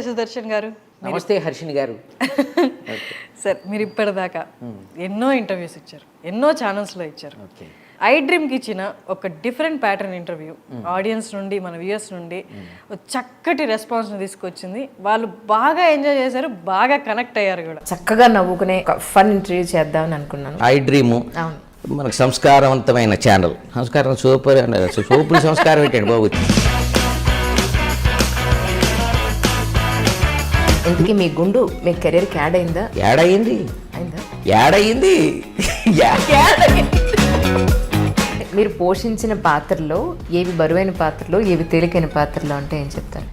సుదర్శన్ గారు. నమస్తే హర్షిని గారు. సార్ మీరు ఇప్పటిదాకా ఎన్నో ఇంటర్వ్యూస్ ఇచ్చారు, ఎన్నో ఛానల్స్లో ఇచ్చారు. ఓకే. ఐ డ్రీమ్కి ఇచ్చిన ఒక డిఫరెంట్ ప్యాటర్న్ ఇంటర్వ్యూ ఆడియన్స్ నుండి, మన వ్యూయర్స్ నుండి ఒక చక్కటి రెస్పాన్స్ని తీసుకొచ్చింది. వాళ్ళు బాగా ఎంజాయ్ చేశారు, బాగా కనెక్ట్ అయ్యారు కూడా. చక్కగా నవ్వుకునే ఫన్ ఇంటర్వ్యూ చేద్దామని అనుకున్నాను. ఐ డ్రీము మనకు సంస్కారవంతమైన ఛానల్. సంస్కారం సూపర్ సూపర్ సంస్కారం ఏంటండి బాబు. ఇంతకీ మీ గుండు మీ కెరీర్కి యాడ్ అయిందా? యాడ్ అయ్యింది. మీరు పోషించిన పాత్రలో ఏవి బరువైన పాత్రలో, ఏవి తేలికైన పాత్రలో అంటే ఏం చెప్తారు?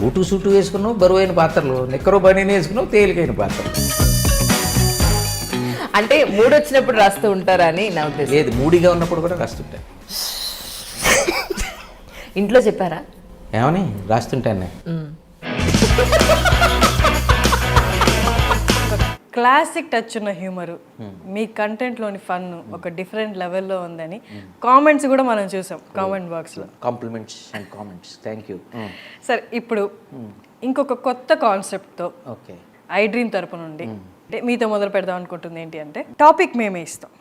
బూటు సూటు వేసుకున్నావు బరువైన పాత్రలు, నిక్కరో బనీని వేసుకున్నావు తేలికైన పాత్రలు. అంటే మూడు వచ్చినప్పుడు రాస్తూ ఉంటారా అని నా ఉద్దేశం. లేదు, మూడిగా ఉన్నప్పుడు కూడా రాస్తుంటా. ఇంట్లో చెప్పారా? ఏమని రాస్తుంటాను. క్లాసిక్ టచ్ ఉన్న హ్యూమరు, మీ కంటెంట్లోని ఫన్ ఒక డిఫరెంట్ లెవెల్లో ఉందని కామెంట్స్ కూడా మనం చూసాం కామెంట్ బాక్స్లో. Compliments and comments, thank you. Sir ఇప్పుడు ఇంకొక కొత్త కాన్సెప్ట్తో ఓకే ఐ డ్రీమ్ తరపు నుండి అంటే మీతో మొదలు పెడదాం అనుకుంటుంది ఏంటి అంటే, టాపిక్ మేమే ఇస్తాం,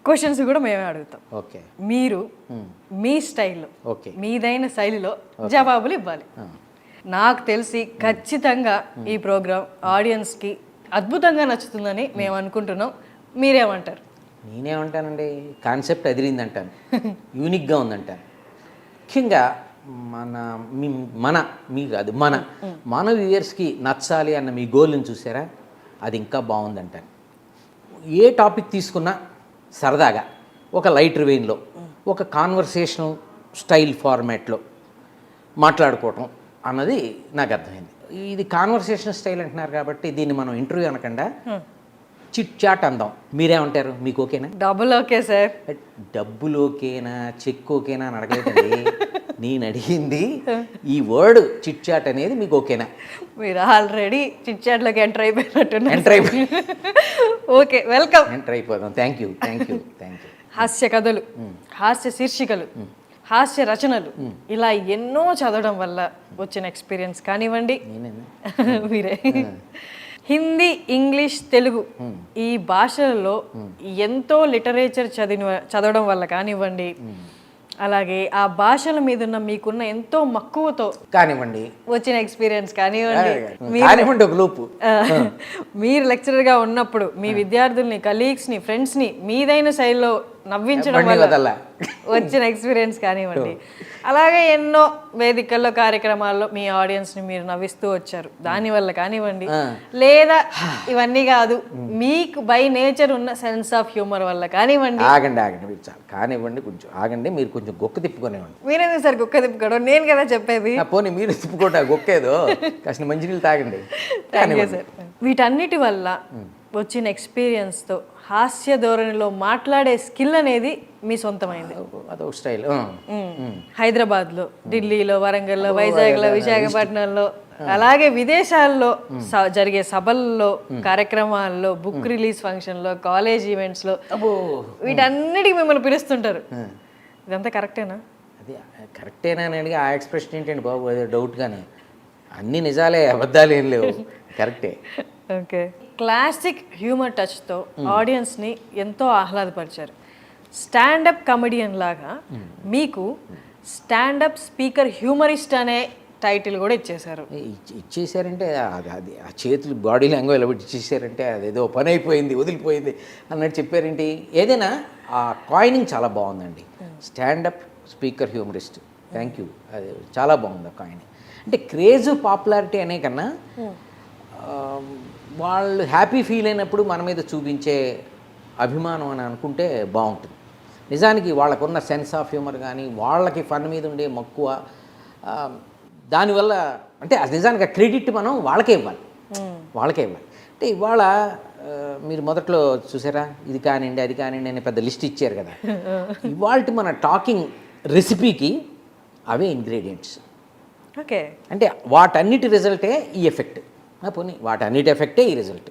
క్వశ్చన్స్ కూడా మేమే అడుగుతాం. ఓకే. మీరు మీ స్టైల్లో, ఓకే, మీదైన శైలిలో జవాబులు ఇవ్వాలి. నాకు తెలిసి ఖచ్చితంగా ఈ ప్రోగ్రామ్ ఆడియన్స్కి అద్భుతంగా నచ్చుతుందని మేము అనుకుంటున్నాం. మీరేమంటారు? నేనేమంటానండి, కాన్సెప్ట్ అదిరింది అంటాను, యూనిక్గా ఉందంటాను. ముఖ్యంగా మన వ్యూయర్స్కి నచ్చాలి అన్న మీ గోల్ని చూసారా, అది ఇంకా బాగుందంటాను. ఏ టాపిక్ తీసుకున్నా సరదాగా ఒక లైట్ వెయిన్లో, ఒక కాన్వర్సేషనల్ స్టైల్ ఫార్మాట్లో మాట్లాడుకోవటం అన్నది నాకు అర్థమైంది. ఇది కాన్వర్సేషన్ స్టైల్ అంటున్నారు కాబట్టి దీన్ని మనం ఇంటర్వ్యూ అనకుండా చిట్ చాట్ అందాం. మీరేమంటారు? మీకు ఓకేనా? Double okay sir. డబ్బులు ఓకేనా, చెక్ ఓకేనా అని అడగలేదండి. నేను అడిగింది ఈ వర్డ్ చిట్ చాట్ అనేది మీకు ఓకేనా? మీరు ఆల్రెడీ చిట్ చాట్లోకి ఎంటర్ అయిపోయినట్టున్నారు. Okay, welcome. ఎంటర్ అయిపోదాం. Thank you. హాస్య కథలు, హాస్య శీర్షికలు, హాస్య రచనలు, ఇలా ఎన్నో చదవడం వల్ల వచ్చిన ఎక్స్పీరియన్స్ కానివ్వండి, మీరే హిందీ, ఇంగ్లీష్, తెలుగు ఈ భాషలలో ఎంతో లిటరేచర్ చదవడం వల్ల కానివ్వండి, అలాగే ఆ భాషల మీద ఉన్న మీకున్న ఎంతో మక్కువతో కానివ్వండి వచ్చిన ఎక్స్పీరియన్స్ కానివ్వండి, మీరు లెక్చరర్గా ఉన్నప్పుడు మీ విద్యార్థుల్ని, కలీగ్స్ని, ఫ్రెండ్స్ని మీదైన శైలిలో నవ్వించడం వల్ల వచ్చిన ఎక్స్పీరియన్స్ కానివ్వండి, అలాగే ఎన్నో వేదికల్లో, కార్యక్రమాల్లో మీ ఆడియన్స్ని మీరు నవ్విస్తూ వచ్చారు దానివల్ల కానివ్వండి, లేదా ఇవన్నీ కాదు మీకు బై నేచర్ ఉన్న సెన్స్ ఆఫ్ హ్యూమర్ వల్ల కానివ్వండి. ఆగండి మీరు చాలు కానివ్వండి, కొంచెం ఆగండి. మీరు కొంచెం గొక్క తిప్పుకొనివ్వండి. మీరేందుకు సార్ గొక్క తిప్పుకోవడం? నేను కదా చెప్పేది. పోనీ మీరు తిప్పుకోట గొక్కేదో కాసిన మంచినీళ్ళు తాగండి. సార్ వీటన్నిటి వల్ల వచ్చిన ఎక్స్పీరియన్స్తో హాస్య ధోరణిలో మాట్లాడే స్కిల్ అనేది మీ సొంతమైంది. అదొక స్టైల్. హైదరాబాద్లో, ఢిల్లీలో, వరంగల్లో, వైజాగ్లో, విశాఖపట్నంలో, అలాగే విదేశాల్లో జరిగే సభల్లో, కార్యక్రమాల్లో, బుక్ రిలీజ్ ఫంక్షన్లో, కాలేజ్ ఈవెంట్స్లో వీటన్నిటికి మిమ్మల్ని పిలుస్తుంటారు. ఇదంతా కరెక్టేనా? అది కరెక్టేనా అని అడిగి ఆ ఎక్స్ప్రెషన్ ఏంటండి బాబు, అదే డౌట్గానే. అన్ని నిజాలే, అబద్ధాలు ఏం లేవు, కరెక్టే. ఓకే. క్లాసిక్ హ్యూమర్ టచ్తో ఆడియన్స్ని ఎంతో ఆహ్లాదపరిచారు. స్టాండప్ కమెడియన్ లాగా మీకు స్టాండప్ స్పీకర్ హ్యూమరిస్ట్ అనే టైటిల్ కూడా ఇచ్చేశారు. ఇచ్చేసారంటే అది ఆ చేతులు బాడీ లాంగ్వేజ్ ఎలా ఇచ్చేసారంటే అదేదో పని అయిపోయింది, వదిలిపోయింది అన్నట్టు చెప్పారేంటి. ఏదైనా ఆ కాయినింగ్ చాలా బాగుందండి, standup speaker humorist. Thank you. అది చాలా బాగుంది ఆ కాయినింగ్. అంటే క్రేజ్, పాపులారిటీ అనే కన్నా వాళ్ళు హ్యాపీ ఫీల్ అయినప్పుడు మన మీద చూపించే అభిమానం అని అనుకుంటే బాగుంటుంది. నిజానికి వాళ్ళకున్న సెన్స్ ఆఫ్ హ్యూమర్ కానీ, వాళ్ళకి ఫన్ మీద ఉండే మక్కువ, దానివల్ల అంటే అది నిజానికి క్రెడిట్ మనం వాళ్ళకే ఇవ్వాలి. అంటే ఇవాళ మీరు మొదట్లో చూసారా, ఇది కానివ్వండి, అది కానివ్వండి అని పెద్ద లిస్ట్ ఇచ్చారు కదా. ఇవాళ మన టాకింగ్ రెసిపీకి అవే ఇంగ్రీడియంట్స్. ఓకే. అంటే వాటన్నిటి రిజల్టే ఈ ఎఫెక్ట్. పోనీ వాటన్నిటి ఎఫెక్టే ఈ రిజల్ట్.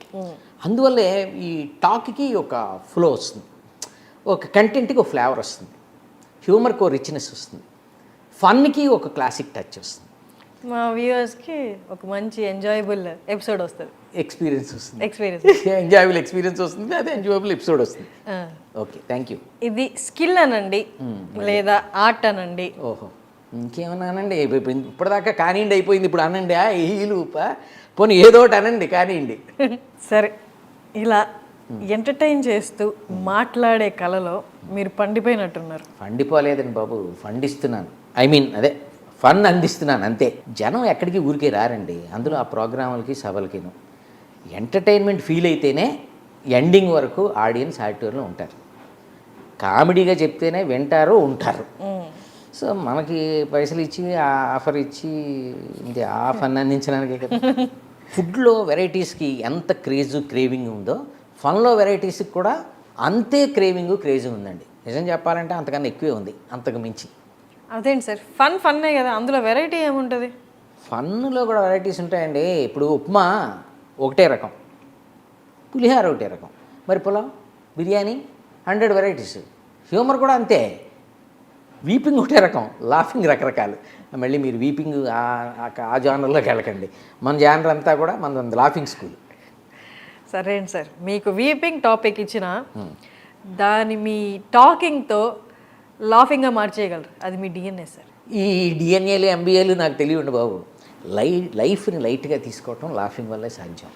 అందువల్లే ఈ టాక్కి ఒక ఫ్లో వస్తుంది, ఒక కంటెంట్కి ఒక ఫ్లేవర్ వస్తుంది, హ్యూమర్కి ఒక రిచ్నెస్ వస్తుంది, ఫన్కి ఒక క్లాసిక్ టచ్ వస్తుంది. మా వ్యూవర్స్కి ఒక మంచి ఎంజాయబుల్ ఎపిసోడ్ వస్తుంది, ఎక్స్పీరియన్స్ వస్తుంది, ఎంజాయబుల్ ఎక్స్పీరియన్స్ వస్తుంది, అదే ఎంజాయబుల్ ఎపిసోడ్ వస్తుంది. Okay, thank you. ఇది స్కిల్ అనండి లేదా ఆర్ట్ అనండి. ఓహో, ఇంకేమన్నానండి, ఇప్పటిదాకా కానివ్వండి అయిపోయింది, ఇప్పుడు అనండి ఈలు పోనీ ఏదో ఒకటి అనండి కానివ్వండి. సరే, ఇలా ఎంటర్టైన్ చేస్తూ మాట్లాడే కళలో మీరు పండిపోయినట్టున్నారు. పండిపోలేదండి బాబు, ఫండిస్తున్నాను. ఐ మీన్ అదే ఫన్ అందిస్తున్నాను అంతే. జనం ఎక్కడికి ఊరికే రారండి, అందులో ఆ ప్రోగ్రాములకి సభలకిను. ఎంటర్టైన్మెంట్ ఫీల్ అయితేనే ఎండింగ్ వరకు ఆడియన్స్ ఆడిటోర్లో ఉంటారు. కామెడీగా చెప్తేనే వింటారు, ఉంటారు. సో మనకి పైసలు ఇచ్చి ఆఫర్ ఇచ్చి ఇది ఆ ఫన్ అందించడానికే కదా. ఫుడ్లో వెరైటీస్కి ఎంత క్రేవింగ్ ఉందో ఫన్లో వెరైటీస్కి కూడా అంతే క్రేజ్ ఉందండి. నిజం చెప్పాలంటే అంతకన్నా ఎక్కువే ఉంది, అంతకు మించి. అదేంటి సార్, ఫన్నే కదా, అందులో వెరైటీ ఏముంటుంది? ఫన్లో కూడా వెరైటీస్ ఉంటాయండి. ఇప్పుడు ఉప్మా ఒకటే రకం, పులిహార ఒకటే రకం, మరి పులావ్, బిర్యానీ 100 వెరైటీస్. హ్యూమర్ కూడా అంతే, వీపింగ్ ఒకటే రకం, లాఫింగ్ రకరకాలు. మళ్ళీ మీరు వీపింగ్ ఆ జానర్లోకి వెళ్ళకండి. మన జానర్ అంతా కూడా మన లాఫింగ్ స్కూల్. సరే అండి సార్, మీకు వీపింగ్ టాపిక్ ఇచ్చిన దాన్ని మీ టాకింగ్తో లాఫింగ్గా మార్చేయగలరు, అది మీ డిఎన్ఏ సార్. ఈ డిఎన్ఏలు ఎంబీఏలు నాకు తెలియండి బాబు. లైఫ్ని లైట్గా తీసుకోవటం లాఫింగ్ వల్లే సాధ్యం.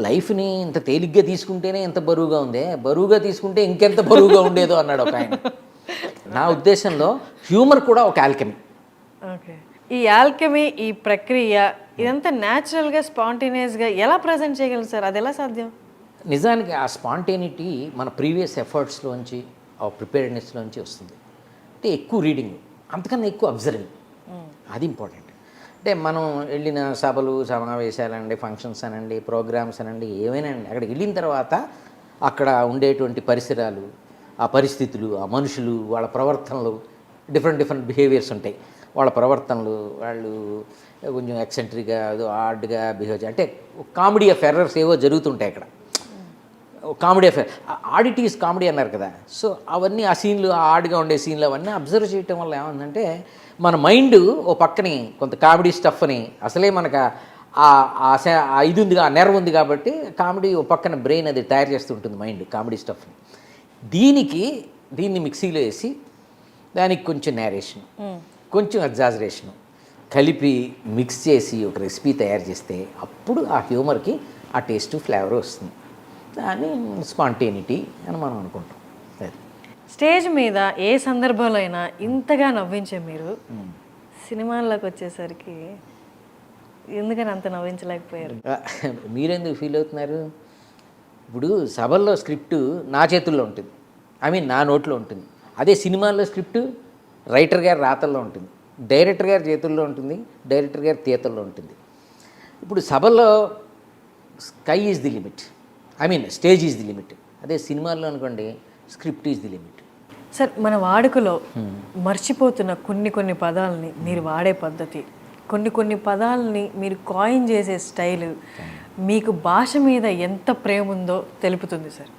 లైఫ్ని ఇంత తేలిగ్గా తీసుకుంటేనే ఎంత బరువుగా ఉందే, బరువుగా తీసుకుంటే ఇంకెంత బరువుగా ఉండేదో అన్నాడు ఒక ఆయన. నా ఉద్దేశంలో హ్యూమర్ కూడా ఒక ఆల్కెమీ. ఓకే, ఈ ఆల్కెమీ, ఈ ప్రక్రియ ఇదంతా న్యాచురల్గా స్పాంటేనియస్గా ఎలా ప్రజెంట్ చేయగలరు సార్? అది ఎలా సాధ్యం? నిజానికి ఆ స్పాంటేనిటీ మన ప్రీవియస్ ఎఫర్ట్స్లోంచి, ఆ ప్రిపేర్డ్నెస్లోంచి వస్తుంది. అంటే ఎక్కువ రీడింగ్, అంతకన్నా ఎక్కువ అబ్జర్వింగ్, అది ఇంపార్టెంట్. అంటే మనం వెళ్ళిన సభలు, సమావేశాలండి, ఫంక్షన్స్ అనండి, ప్రోగ్రామ్స్ అనండి, ఏమైనా అండి, అక్కడికి వెళ్ళిన తర్వాత అక్కడ ఉండేటువంటి పరిసరాలు, ఆ పరిస్థితులు, ఆ మనుషులు, వాళ్ళ ప్రవర్తనలు, డిఫరెంట్ బిహేవియర్స్ ఉంటాయి. వాళ్ళ ప్రవర్తనలు, వాళ్ళు కొంచెం ఎక్సెంట్రిక్గా ఆడ్గా బిహేవ్ చేయాలి, అంటే కామెడీ ఆఫ్ ఎర్రర్స్ ఏవో జరుగుతుంటాయి అక్కడ. కామెడీ ఆఫ్ ఆడిటీస్ కామెడీ అన్నారు కదా. సో అవన్నీ ఆ సీన్లు, ఆ ఆడ్గా ఉండే సీన్లు అవన్నీ అబ్జర్వ్ చేయటం వల్ల ఏమందంటే మన మైండ్ ఓ పక్కని కొంత కామెడీ స్టఫ్ని, అసలే మనకు ఇది ఉంది, ఆ నెర్వ్ ఉంది కాబట్టి కామెడీ ఓ పక్కన బ్రెయిన్ అది తయారు చేస్తుంటుంది మైండ్ కామెడీ స్టఫ్ని. దీన్ని మిక్సీలో వేసి దానికి కొంచెం నేరేషన్, కొంచెం ఎగ్జాజరేషను కలిపి మిక్స్ చేసి ఒక రెసిపీ తయారు చేస్తే అప్పుడు ఆ హ్యూమర్కి ఆ టేస్ట్, ఫ్లేవర్ వస్తుంది. దాన్ని స్పాంటేనిటీ అని మనం అనుకుంటాం. స్టేజ్ మీద ఏ సందర్భంలో అయినా ఇంతగా నవ్వించే మీరు సినిమాల్లోకి వచ్చేసరికి ఎందుకని అంత నవ్వించలేకపోయారు? మీరెందుకు ఫీల్ అవుతున్నారు? ఇప్పుడు సభల్లో స్క్రిప్టు నా చేతుల్లో ఉంటుంది, నా నోట్లో ఉంటుంది. అదే సినిమాల్లో స్క్రిప్టు రైటర్ గారి రాతల్లో ఉంటుంది, డైరెక్టర్ గారి చేతుల్లో ఉంటుంది, డైరెక్టర్ గారి తీతల్లో ఉంటుంది. ఇప్పుడు సభల్లో sky is the limit, stage is the limit. అదే సినిమాల్లో అనుకోండి, script is the limit. Sir, మన వాడుకలో మర్చిపోతున్న కొన్ని పదాలని మీరు వాడే పద్ధతి, కొన్ని పదాలని మీరు కాయిన్ చేసే స్టైలు మీకు భాష మీద ఎంత ప్రేమ ఉందో తెలుపుతుంది sir.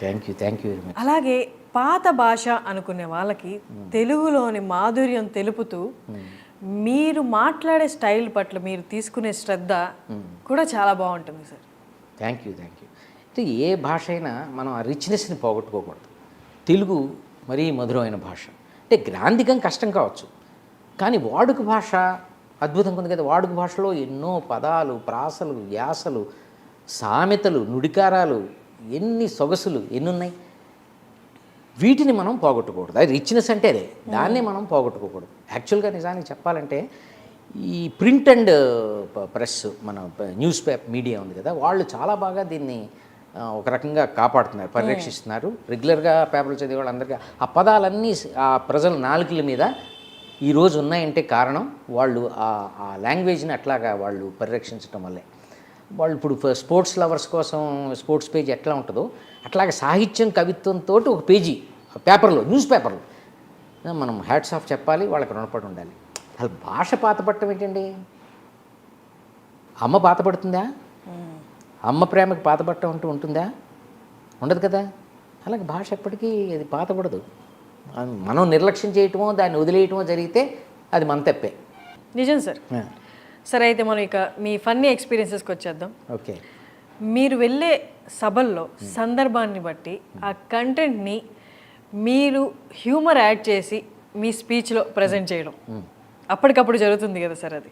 Thank you very much. అలాగే పాత భాష అనుకునే వాళ్ళకి తెలుగులోని మాధుర్యం తెలుపుతూ మీరు మాట్లాడే స్టైల్ పట్ల మీరు తీసుకునే శ్రద్ధ కూడా చాలా బాగుంటుంది సార్. Thank you. అంటే ఏ భాష అయినా మనం ఆ రిచ్నెస్ని పోగొట్టుకోకూడదు. తెలుగు మరీ మధురమైన భాష. అంటే గ్రాంధికం కష్టం కావచ్చు, కానీ వాడుక భాష అద్భుతంగా ఉంది కదా. వాడుక భాషలో ఎన్నో పదాలు, ప్రాసలు, యాసలు, సామెతలు, నుడికారాలు, ఎన్ని సొగసులు ఎన్నున్నాయి. వీటిని మనం పోగొట్టకూడదు. అది రిచ్నెస్ అంటే అదే, దాన్నే మనం పోగొట్టుకోకూడదు. యాక్చువల్గా నిజానికి చెప్పాలంటే ఈ ప్రింట్ అండ్ ప్రెస్, మన న్యూస్ పేపర్ మీడియా ఉంది కదా, వాళ్ళు చాలా బాగా దీన్ని ఒక రకంగా కాపాడుతున్నారు, పరిరక్షిస్తున్నారు. రెగ్యులర్గా పేపర్లు చదివే వాళ్ళందరికీ ఆ పదాలన్నీ ఆ ప్రజల నాలుకల మీద ఈరోజు ఉన్నాయంటే కారణం వాళ్ళు ఆ లాంగ్వేజ్ని అట్లాగా వాళ్ళు పరిరక్షించడం వల్లే. వాళ్ళు ఇప్పుడు స్పోర్ట్స్ లవర్స్ కోసం స్పోర్ట్స్ పేజ్ ఎట్లా ఉంటుందో అట్లాగే సాహిత్యం, కవిత్వంతో ఒక పేజీ పేపర్లో, న్యూస్ పేపర్లో మనం హ్యాట్స్ ఆఫ్ చెప్పాలి, వాళ్ళకి రుణపడి ఉండాలి. అసలు భాష పాతపడటం ఏంటండి? అమ్మ పాతపడుతుందా? అమ్మ ప్రేమకి పాతపడటం అంటూ ఉంటుందా? ఉండదు కదా. అలాగే భాష ఎప్పటికీ అది పాతపడదు. మనం నిర్లక్ష్యం చేయటమో దాన్ని వదిలేయటమో జరిగితే అది మన తప్పే. నిజం సార్. సరే అయితే మనం ఇక మీ ఫన్నీ ఎక్స్పీరియన్సెస్కి వచ్చేద్దాం. ఓకే. మీరు వెళ్ళే సభల్లో సందర్భాన్ని బట్టి ఆ కంటెంట్ని మీరు హ్యూమర్ యాడ్ చేసి మీ స్పీచ్లో ప్రజెంట్ చేయడం అప్పటికప్పుడు జరుగుతుంది కదా సార్ అది.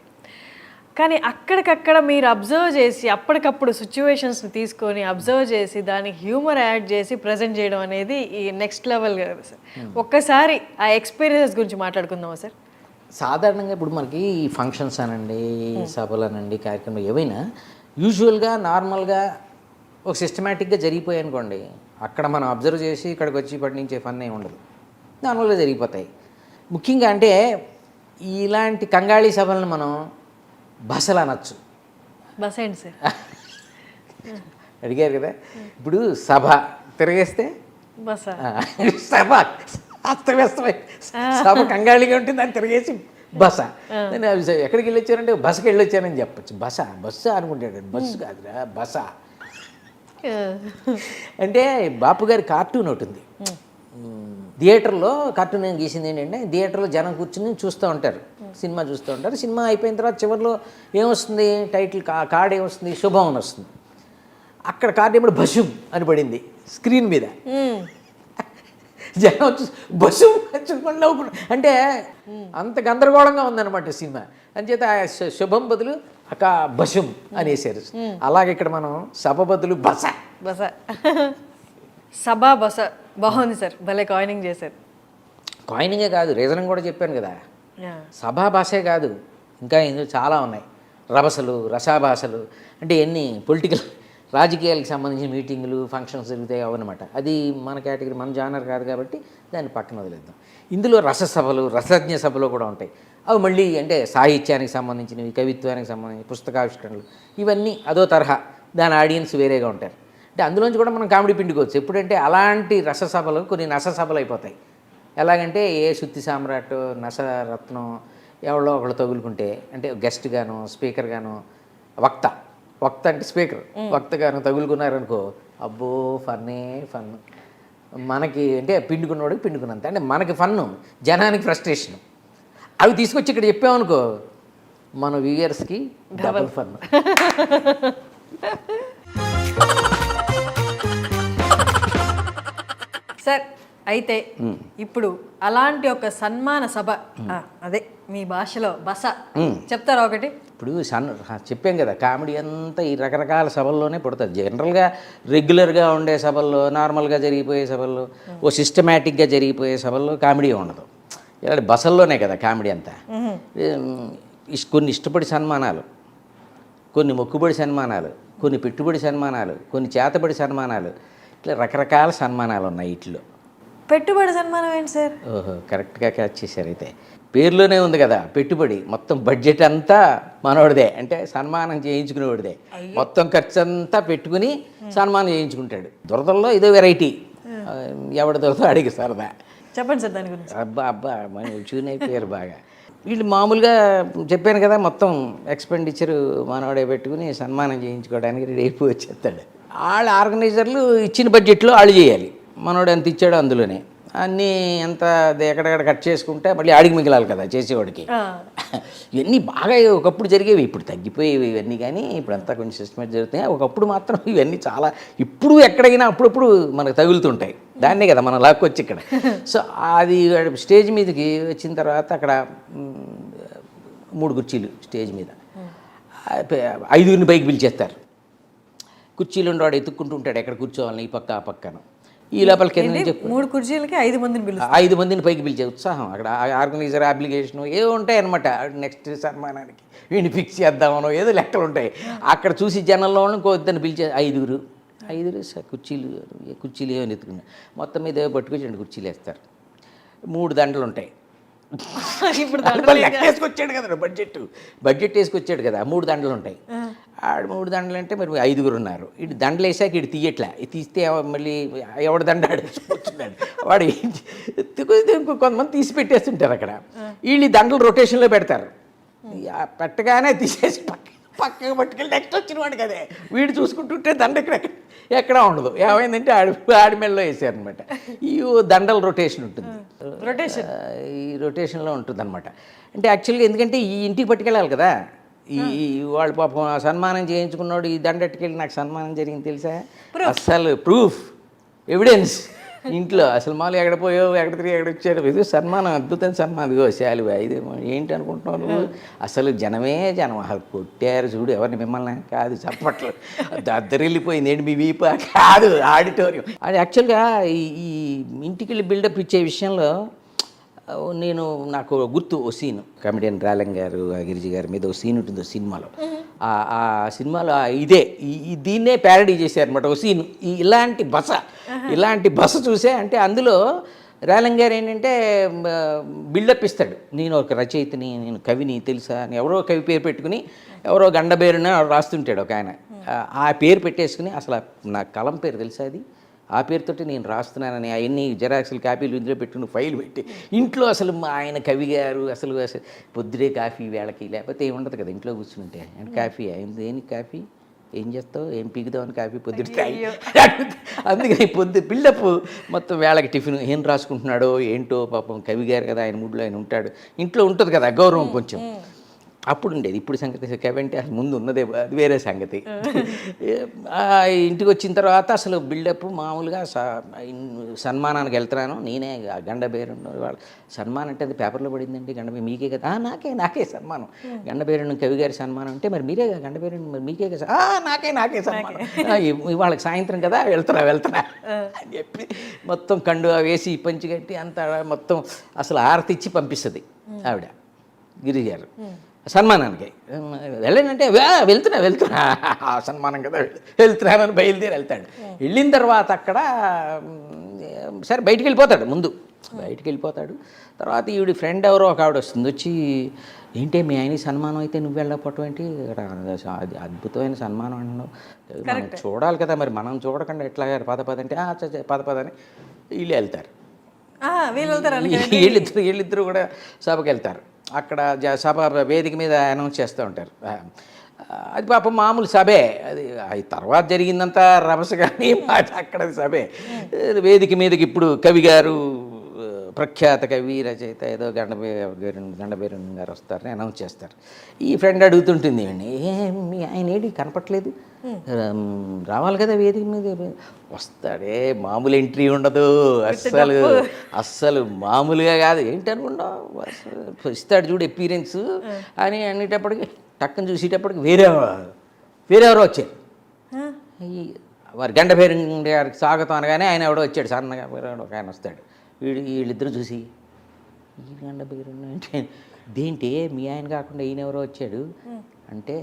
కానీ అక్కడికక్కడ మీరు అబ్జర్వ్ చేసి అప్పటికప్పుడు సిచ్యువేషన్స్ని తీసుకొని అబ్జర్వ్ చేసి దానికి హ్యూమర్ యాడ్ చేసి ప్రజెంట్ చేయడం అనేది ఈ నెక్స్ట్ లెవెల్ కదా సార్. ఒక్కసారి ఆ ఎక్స్పీరియన్సెస్ గురించి మాట్లాడుకుందామా సార్? సాధారణంగా ఇప్పుడు మనకి ఈ ఫంక్షన్స్ అనండి, సభలు అనండి, కార్యక్రమం ఏవైనా యూజువల్గా నార్మల్గా ఒక సిస్టమేటిక్గా జరిగిపోయాయి అనుకోండి, అక్కడ మనం అబ్జర్వ్ చేసి ఇక్కడికి వచ్చి పట్టించే ఫన్ ఏమి ఉండదు, నార్మల్గా జరిగిపోతాయి. ముఖ్యంగా అంటే ఇలాంటి కంగాళీ సభలను మనం బసలు అనొచ్చు. బస్ ఏంటి సార్? అడిగారు కదా, ఇప్పుడు సభ తిరగేస్తే బస్ సభ అస్తవ్యస్తమై సభ కంగాళిగా ఉంటుంది, దాన్ని తిరిగేసి బస. నేను ఎక్కడికి వెళ్ళి వచ్చానంటే బస్కి వెళ్ళి వచ్చానని చెప్పచ్చు. బస్సు అనుకుంటాడు, బస్సు కాదురా బస. అంటే బాపు గారి కార్టూన్ ఒకటి ఉంది థియేటర్లో. కార్టూన్ ఏం గీసింది ఏంటంటే, థియేటర్లో జనం కూర్చుని చూస్తూ ఉంటారు, సినిమా చూస్తూ ఉంటారు. సినిమా అయిపోయిన తర్వాత చివరిలో ఏమొస్తుంది, టైటిల్ కార్డ్ ఏమొస్తుంది, శుభం అని వస్తుంది. అక్కడ కార్డు ఏమిటి బస్సు అని పడింది స్క్రీన్ మీద. జనం వచ్చి బస్సు అంటే అంత గందరగోళంగా ఉందన్నమాట సినిమా. అంచేత శుభం బదులు అక్క బసుం అనేసారు. అలాగే ఇక్కడ మనం సభ బదులు బస. సభ బస బాగుంది సార్, భలే కాయినింగ్ చేశారు. కాయినింగే కాదు, రీజనింగ్ కూడా చెప్పాను కదా. సభా భాషే కాదు, ఇంకా ఇందులో చాలా ఉన్నాయి. రభసలు, రసాభాషలు అంటే ఎన్ని పొలిటికల్ రాజకీయాలకు సంబంధించిన మీటింగులు, ఫంక్షన్స్ జరుగుతాయి అవన్నమాట. అది మన కేటగిరీ, మన జానర్ కాదు కాబట్టి దాన్ని పక్కన వదిలేద్దాం. ఇందులో రససభలు, రసజ్ఞ సభలు కూడా ఉంటాయి. అవి మళ్ళీ అంటే సాహిత్యానికి సంబంధించినవి, కవిత్వానికి సంబంధించిన పుస్తకావిష్కరణలు, ఇవన్నీ అదో తరహా, దాని ఆడియన్స్ వేరేగా ఉంటారు. అంటే అందులోంచి కూడా మనం కామెడీ పిండుకోవచ్చు. ఎప్పుడంటే అలాంటి రససభలు కొన్ని నససభలు అయిపోతాయి. ఎలాగంటే ఏ శుద్ధి సామ్రాట్, నసరత్నం ఎవరో ఒకళ్ళు తగులుకుంటే, అంటే గెస్ట్ గాను, స్పీకర్ గాను, వక్త అంటే స్పీకర్, వక్త గాను తగులుకున్నారనుకో, అబ్బో ఫన్. మనకి అంటే పిండుకున్నవాడికి పిండుకున్నంత, అంటే మనకి ఫన్ను, జనానికి ఫ్రస్ట్రేషన్. అవి తీసుకొచ్చి ఇక్కడ చెప్పామనుకో, మన వ్యూయర్స్కి డబుల్ ఫన్. సార్ అయితే ఇప్పుడు అలాంటి ఒక సన్మాన సభ, అదే మీ భాషలో బస చెప్తారా ఒకటి? ఇప్పుడు చెప్పాం కదా, కామెడీ అంతా ఈ రకరకాల సభల్లోనే పుడుతుంది. జనరల్గా రెగ్యులర్గా ఉండే సభల్లో, నార్మల్గా జరిగిపోయే సభల్లో, ఓ సిస్టమేటిక్గా జరిగిపోయే సభల్లో కామెడీ ఉండదు. ఇలాంటి బసల్లోనే కదా కామెడీ అంతా. కొన్ని ఇష్టపడి సన్మానాలు, కొన్ని మొక్కుబడి సన్మానాలు, కొన్ని పెట్టుబడి సన్మానాలు, కొన్ని చేతబడి సన్మానాలు, ఇట్లా రకరకాల సన్మానాలు ఉన్నాయి. వీటిలో పెట్టుబడి సన్మానం ఏంటి సార్? ఓహో, కరెక్ట్గా క్యాచ్ చేశారు. అయితే పేర్లోనే ఉంది కదా పెట్టుబడి. మొత్తం బడ్జెట్ అంతా మనోడిదే, అంటే సన్మానం చేయించుకునేవాడిదే. మొత్తం ఖర్చు అంతా పెట్టుకుని సన్మానం చేయించుకుంటాడు. దురదల్లో ఇదో వెరైటీ, ఎవడి దురదో అడిగి సరదా. చెప్పండి సార్ దాని గురించి. అబ్బా మన చూనైపోయారు బాగా. వీళ్ళు మామూలుగా చెప్పాను కదా, మొత్తం ఎక్స్పెండిచర్ మనోడే పెట్టుకుని సన్మానం చేయించుకోవడానికి రేపు వచ్చేస్తాడు. వాళ్ళ ఆర్గనైజర్లు ఇచ్చిన బడ్జెట్లో వాళ్ళు చేయాలి. మనోడు ఎంత ఇచ్చాడో అందులోనే అన్నీ ఎంత ఎక్కడెక్కడ కట్ చేసుకుంటే మళ్ళీ ఆడికి మిగిలాలి కదా చేసేవాడికి. ఇవన్నీ బాగా ఒకప్పుడు జరిగేవి, ఇప్పుడు తగ్గిపోయేవి ఇవన్నీ. కానీ ఇప్పుడు అంతా కొంచెం సిస్టమేటిక్ జరుగుతాయి. ఒకప్పుడు మాత్రం ఇవన్నీ చాలా, ఇప్పుడు ఎక్కడైనా అప్పుడప్పుడు మనకు తగులుతుంటాయి. దాన్నే కదా మనం లాక్కొచ్చి ఇక్కడ. సో అది స్టేజ్ మీదకి వచ్చిన తర్వాత అక్కడ 3 కుర్చీలు స్టేజ్ మీద, 5గురిని పైకి పిలిచేస్తారు. కుర్చీలు ఉండేవాడు ఎత్తుక్కుంటూ ఉంటాడు ఎక్కడ కూర్చోవాలని, ఈ పక్క ఆ పక్కన. ఈ లోపల కింద 3 కుర్చీలకి 5 మందిని పిలుస్తారు. 5 మందిని పైకి పిలిచే ఉత్సాహం అక్కడ. ఆర్గనైజర్ అప్లికేషన్ ఏవో ఉంటాయి అనమాట. నెక్స్ట్ సన్మానానికి వీడిని ఫిక్స్ చేద్దామనో ఏదో లెక్కలు ఉంటాయి. అక్కడ చూసి జనంలో ఇంకొద్దని పిలిచే 5 కుర్చీలు ఏమని ఎత్తుకున్నాయి. మొత్తం మీద ఏవో పట్టుకొచ్చి 2 కుర్చీలు వేస్తారు. 3 దండలు ఉంటాయి. ఇప్పుడు వేసుకొచ్చాడు కదా బడ్జెట్ వేసుకొచ్చాడు కదా, 3 దండలు ఉంటాయి. 3 దండలు అంటే మరి 5గురు ఉన్నారు. ఇటు దండలు వేసాక ఇటు తీయట్లే, తీస్తే మళ్ళీ ఎవడు దండ ఆడేసుకొచ్చున్నాడు వాడు. కొంతమంది తీసి పెట్టేస్తుంటారు అక్కడ. వీళ్ళు దండలు రొటేషన్లో పెడతారు. పెట్టగానే తీసేసి పక్కకు పట్టుకెళ్ళి నెక్స్ట్ వచ్చిన వాడు కదే వీడు చూసుకుంటుంటే దండ ఎక్కడ ఉండదు. ఏమైందంటే ఆడి మెడలో వేసారనమాట. ఈ దండల రొటేషన్ ఉంటుంది. ఈ రొటేషన్లో ఉంటుంది అనమాట. అంటే యాక్చువల్గా ఎందుకంటే ఈ ఇంటికి పట్టుకెళ్ళాలి కదా, వాళ్ళు పాపం సన్మానం చేయించుకున్నాడు, ఈ దండట్టుకెళ్ళి నాకు సన్మానం జరిగింది తెలుసా? అసలు ప్రూఫ్, ఎవిడెన్స్ ఇంట్లో. అసలు మాలు ఎక్కడ పోయావు, ఎక్కడ తిరిగి ఎక్కడ వచ్చాడు, ఇది సన్మానం, అద్భుతమైన సన్మానం, ఇదిగో శాలువ, ఇదేమో ఏంటి అనుకుంటున్నావు నువ్వు? అసలు జనమే జనం, అసలు కొట్టారు చూడు ఎవరిని, మిమ్మల్ని కాదు, చప్పట్లు దద్దరిల్లిపోయింది. ఏంటి మీ వీప కాదు, ఆడిటోరియం. అది యాక్చువల్గా ఈ ఇంటికి వెళ్ళి బిల్డప్ ఇచ్చే విషయంలో నాకు గుర్తు ఓ సీన్, కమెడియన్ రాలంగ్ గారు, గిరిజి గారి మీద ఓ సీన్ ఉంటుంది సినిమాలో. ఆ సినిమాలో దీన్నే ప్యారడీ చేశారు అనమాట ఓ సీన్. ఇలాంటి బస చూసే, అంటే అందులో రాలంగ్ గారు ఏంటంటే బిల్డప్ ఇస్తాడు, నేను ఒక రచయితని, నేను కవిని తెలుసా అని. ఎవరో కవి పేరు పెట్టుకుని ఎవరో గండబేరున రాస్తుంటాడు ఒక ఆయన. ఆ పేరు పెట్టేసుకుని, అసలు నా కలం పేరు తెలుసా అది, ఆ పేరుతోటి నేను రాస్తున్నానని అవన్నీ జెరాక్స్లు కాపీలు ఇందులో పెట్టుకుని ఫైల్ పెట్టి ఇంట్లో, అసలు ఆయన కవి గారు అసలు పొద్దుడే కాఫీ వేళకి, లేకపోతే ఏముండదు కదా ఇంట్లో కూర్చుంటే, అంటే కాఫీ దేనికి కాఫీ, ఏం చేస్తావు, ఏం పీకుతావు అని కాఫీ పొద్దుట తాగి. అందుకని బిల్డప్ మొత్తం వేళకి టిఫిన్ ఏం రాసుకుంటున్నాడో ఏంటో, పాపం కవి గారు కదా, ఆయన మూడ్లో ఆయన ఉంటాడు, ఇంట్లో ఉంటుంది కదా గౌరవం కొంచెం. అప్పుడు ఉండేది, ఇప్పుడు సంగతి కవంటే అసలు ముందు ఉన్నదే, అది వేరే సంగతి. ఇంటికి వచ్చిన తర్వాత అసలు బిల్డప్ మామూలుగా సన్మానానికి వెళ్తున్నాను, నేనే గండబేరు వాళ్ళు సన్మానం అంటే అది పేపర్లో పడిందండి, గండబేరు మీకే కదా, నాకే సన్మానం, గండబేరు కవి గారి సన్మానం అంటే మరి మీరే గండబేరు మరి మీకే కదా, నాకే సన్మానం, వాళ్ళకి సాయంత్రం కదా వెళ్తున్నా అని చెప్పి మొత్తం కండు వేసి పంచి కట్టి అంతా మొత్తం అసలు ఆరతి ఇచ్చి పంపిస్తుంది ఆవిడ గిరి గారు సన్మానానికి. వెళ్ళానంటే వెళ్తున్నా సన్మానం కదా వెళ్తున్నానని బయలుదేరి వెళ్తాడు. వెళ్ళిన తర్వాత అక్కడ సరే బయటికి వెళ్ళిపోతాడు. తర్వాత ఈవిడ ఫ్రెండ్ ఎవరో ఒక ఆవిడ వస్తుంది, వచ్చి ఏంటి మీ ఆయన సన్మానం అయితే నువ్వు వెళ్ళకపోవటం ఏంటి, అది అద్భుతమైన సన్మానం అంటున్నావు, మనం చూడాలి కదా, మరి మనం చూడకుండా ఎట్లా పద అంటే పద అని వీళ్ళు వెళ్తారు. వీళ్ళిద్దరు కూడా సభకి వెళ్తారు. అక్కడ సభ వేదిక మీద అనౌన్స్ చేస్తూ ఉంటారు. అది పాపం మామూలు సభే, అది తర్వాత జరిగిందంతా రభస, కానీ అక్కడ సభే. వేదిక మీదకి ఇప్పుడు కవి గారు, ప్రఖ్యాత కవి రచయిత ఏదో గండబేరు గారు వస్తారని అనౌన్స్ చేస్తారు. ఈ ఫ్రెండ్ అడుగుతుంటుంది, మీ ఆయన ఏడి కనపట్లేదు, రావాలి కదా వేదిక మీద. వస్తాడే, మామూలు ఎంట్రీ ఉండదు, అస్సలు మామూలుగా కాదు. ఏంటి అనుకున్నావు, ఇస్తాడు చూడు ఎపీరియన్స్ అని అనేటప్పటికి టక్కని చూసేటప్పటికి వేరెవరో వచ్చారు. వారి గండబేరు గారికి స్వాగతం అనగానే ఆయన ఎవడో వచ్చాడు, సన్నగా ఒక ఆయన వస్తాడు. వీళ్ళిద్దరూ చూసి ఈ గండబేరు అంటే దేంటి మీ ఆయన కాకుండా ఈయన ఎవరో వచ్చాడు అంటే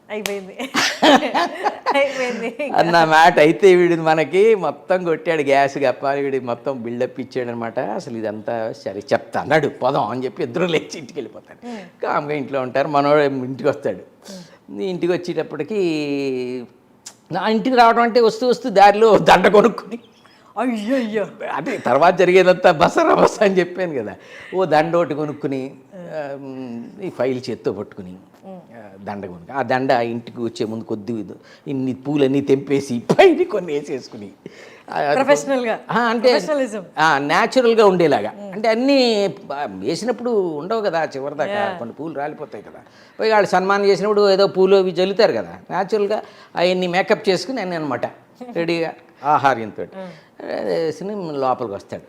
అయిపోయింది అన్న మాట. అయితే వీడు మనకి మొత్తం కొట్టాడు, గ్యాస్ కప్పాలి, వీడి మొత్తం బిల్డప్ ఇచ్చాడు అనమాట. అసలు ఇదంతా సరే చెప్తా అన్నాడు, పోదాం అని చెప్పి ఇద్దరు లేచి ఇంటికి వెళ్ళిపోతాడు. కామ్గా ఇంట్లో ఉంటారు. మనోడు ఇంటికి వస్తాడు. ఇంటికి వచ్చేటప్పటికి నా ఇంటికి రావడం అంటే వస్తూ దారిలో దండ కొనుక్కొని, అయ్యో అదే తర్వాత జరిగేదంతా బస అని చెప్పాను కదా, ఓ దండ ఒకటి కొనుక్కుని ఈ ఫైల్ చేత్తో పట్టుకుని దండ కొనుక్కు, ఆ దండ ఇంటికి వచ్చే ముందు కొద్ది ఇన్ని పూలన్నీ తెంపేసి పైన కొన్ని వేసేసుకుని, అంటే న్యాచురల్గా ఉండేలాగా, అంటే అన్నీ వేసినప్పుడు ఉండవు కదా చివరిదాకా, కొన్ని పూలు రాలిపోతాయి కదా. పోయి వాళ్ళు సన్మానం చేసినప్పుడు ఏదో పూలు అవి జల్లుతారు కదా, న్యాచురల్గా అవన్నీ మేకప్ చేసుకుని అన్నీ అనమాట రెడీగా ఆహార్యంతో లోపలికి వస్తాడు.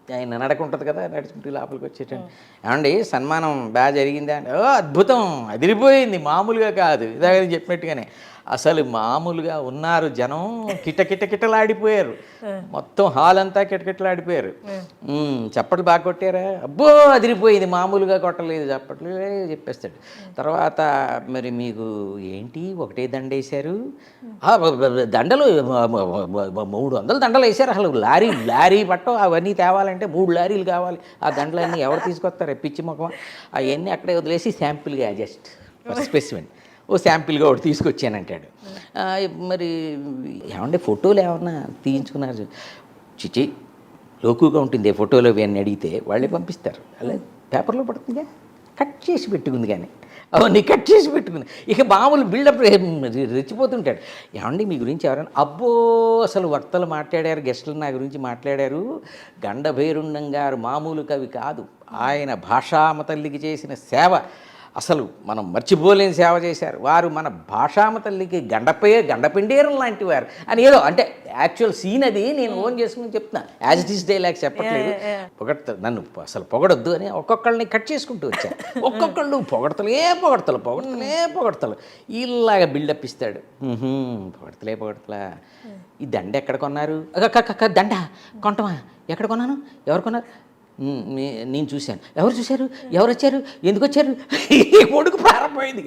ఆయన నడకుంటుంది కదా, నడుచుకుంటూ లోపలికి వచ్చేటండి. ఏమండి సన్మానం బాగా జరిగిందా అంటే, అద్భుతం, అదిరిపోయింది, మామూలుగా కాదు, ఇలాగ చెప్పినట్టుగానే అసలు మామూలుగా ఉన్నారు జనం, కిటకిటలాడిపోయారు, మొత్తం హాల్ అంతా కిటకిటలాడిపోయారు. చప్పట్లు బాగా కొట్టారా, అబ్బో అదిరిపోయింది, మామూలుగా కొట్టలేదు, చప్పట్లు చెప్పేస్తాడు. తర్వాత మరి మీకు ఏంటి ఒకటే దండ వేశారు, దండలు 300 దండలు వేశారు, అసలు లారీ పట్టం అవన్నీ తేవాలంటే 3 లారీలు కావాలి, ఆ దండలన్నీ ఎవరు తీసుకొస్తారు పిచ్చి ముఖం, అవన్నీ అక్కడే వదిలేసి శాంపిల్గా జస్ట్ స్పెసిమెన్ ఓ శాంపిల్గా ఒకటి తీసుకొచ్చానంటాడు. మరి ఏమంటే ఫోటోలు ఏమన్నా తీయించుకున్నారు, లోకుగా ఉంటుంది ఫోటోలు అని అడిగితే వాళ్ళే పంపిస్తారు, అలా పేపర్లో పడుతుందిగా కట్ చేసి పెట్టుకుంది కానీ అవన్నీ కట్ చేసి పెట్టుకుంది. ఇక మామూలు బిల్డప్ రెచ్చిపోతుంటాడు. ఏమండి మీ గురించి ఎవరైనా అబ్బో అసలు వక్తలు మాట్లాడారు, గెస్టులు నా గురించి మాట్లాడారు. గండభైరుండం గారు మామూలు కవి కాదు. ఆయన భాషామ తల్లికి చేసిన సేవ అసలు మనం మర్చిపోలేని సేవ చేశారు. వారు మన భాషామ తల్లికి గండపిండేరం లాంటి వారు అని ఏదో అంటే యాక్చువల్ సీన్ అది నేను ఓన్ చేసుకుని చెప్తున్నా. యాజ్ ఇట్ ఈస్ డైలాగ్ చెప్పట్లేదు. నన్ను అసలు పొగడొద్దు అని ఒక్కొక్కళ్ళని కట్ చేసుకుంటూ వచ్చారు. ఒక్కొక్కళ్ళు పొగడతలు ఇలాగ బిల్డప్ ఇస్తాడు. పొగడతలా ఈ దండ ఎక్కడ కొన్నారు? దండ కొంటమా? ఎక్కడ కొన్నాను? ఎవరు కొన్నారు? నేను చూశాను. ఎవరు చూశారు? ఎవరు వచ్చారు? ఎందుకు వచ్చారు? కొడుకు ప్రారంభమైంది.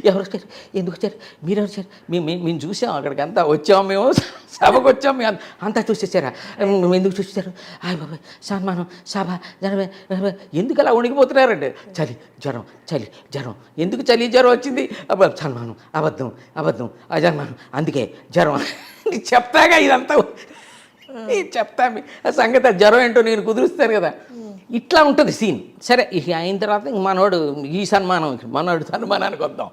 ఎవరు వచ్చారు? ఎందుకు వచ్చారు? మీరు వచ్చారు? మేము చూసాం, అక్కడికి అంతా వచ్చాము, మేము సభకు వచ్చాము, మేము అంతా చూసేసారా? ఎందుకు చూసేసారు? ఆయ్ బాబాయ్ సన్మానం సభ జనమే ఎందుకు అలా వణికిపోతున్నారండి? చలి జ్వరం ఎందుకు చలి జ్వరం వచ్చింది? సన్మానం అబద్ధం అజన్మానం అందుకే జ్వరం చెప్తాగా ఇదంతా చెప్తా ఆ సంగతి. జ్వరం ఏంటో నేను కుదురుస్తాను కదా. ఇట్లా ఉంటుంది సీన్. సరే ఇక అయిన తర్వాత ఇంక మనోడు ఈ సన్మానానికి వద్దాం.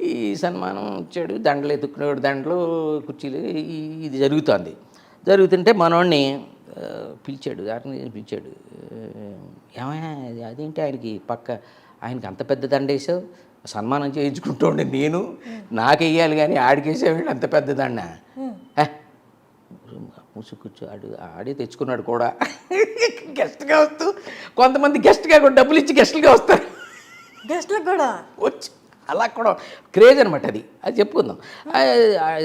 ఈ సన్మానం వచ్చాడు, దండలు ఎత్తుక్కునేవాడు, దండలు కుర్చీలు ఇది జరుగుతుంటే మనోడిని పిలిచాడు, పిలిచాడు. ఏమైనా అదేంటి ఆయనకి ఆయనకి అంత పెద్ద దండ వేసావు, సన్మానం చేయించుకుంటూ ఉండే నేను నాకెయ్యాలి కానీ ఆడికేసేవాడు అంత పెద్ద దండ. కూర్చో ఆడే తెచ్చుకున్నాడు కూడా. గెస్ట్గా వస్తూ కొంతమంది గెస్ట్గా కూడా డబ్బులు ఇచ్చి గెస్టులుగా వస్తారు. గెస్ట్లకు కూడా వచ్చి అలా కూడా క్రేజ్ అనమాట. అది చెప్పుకుందాం.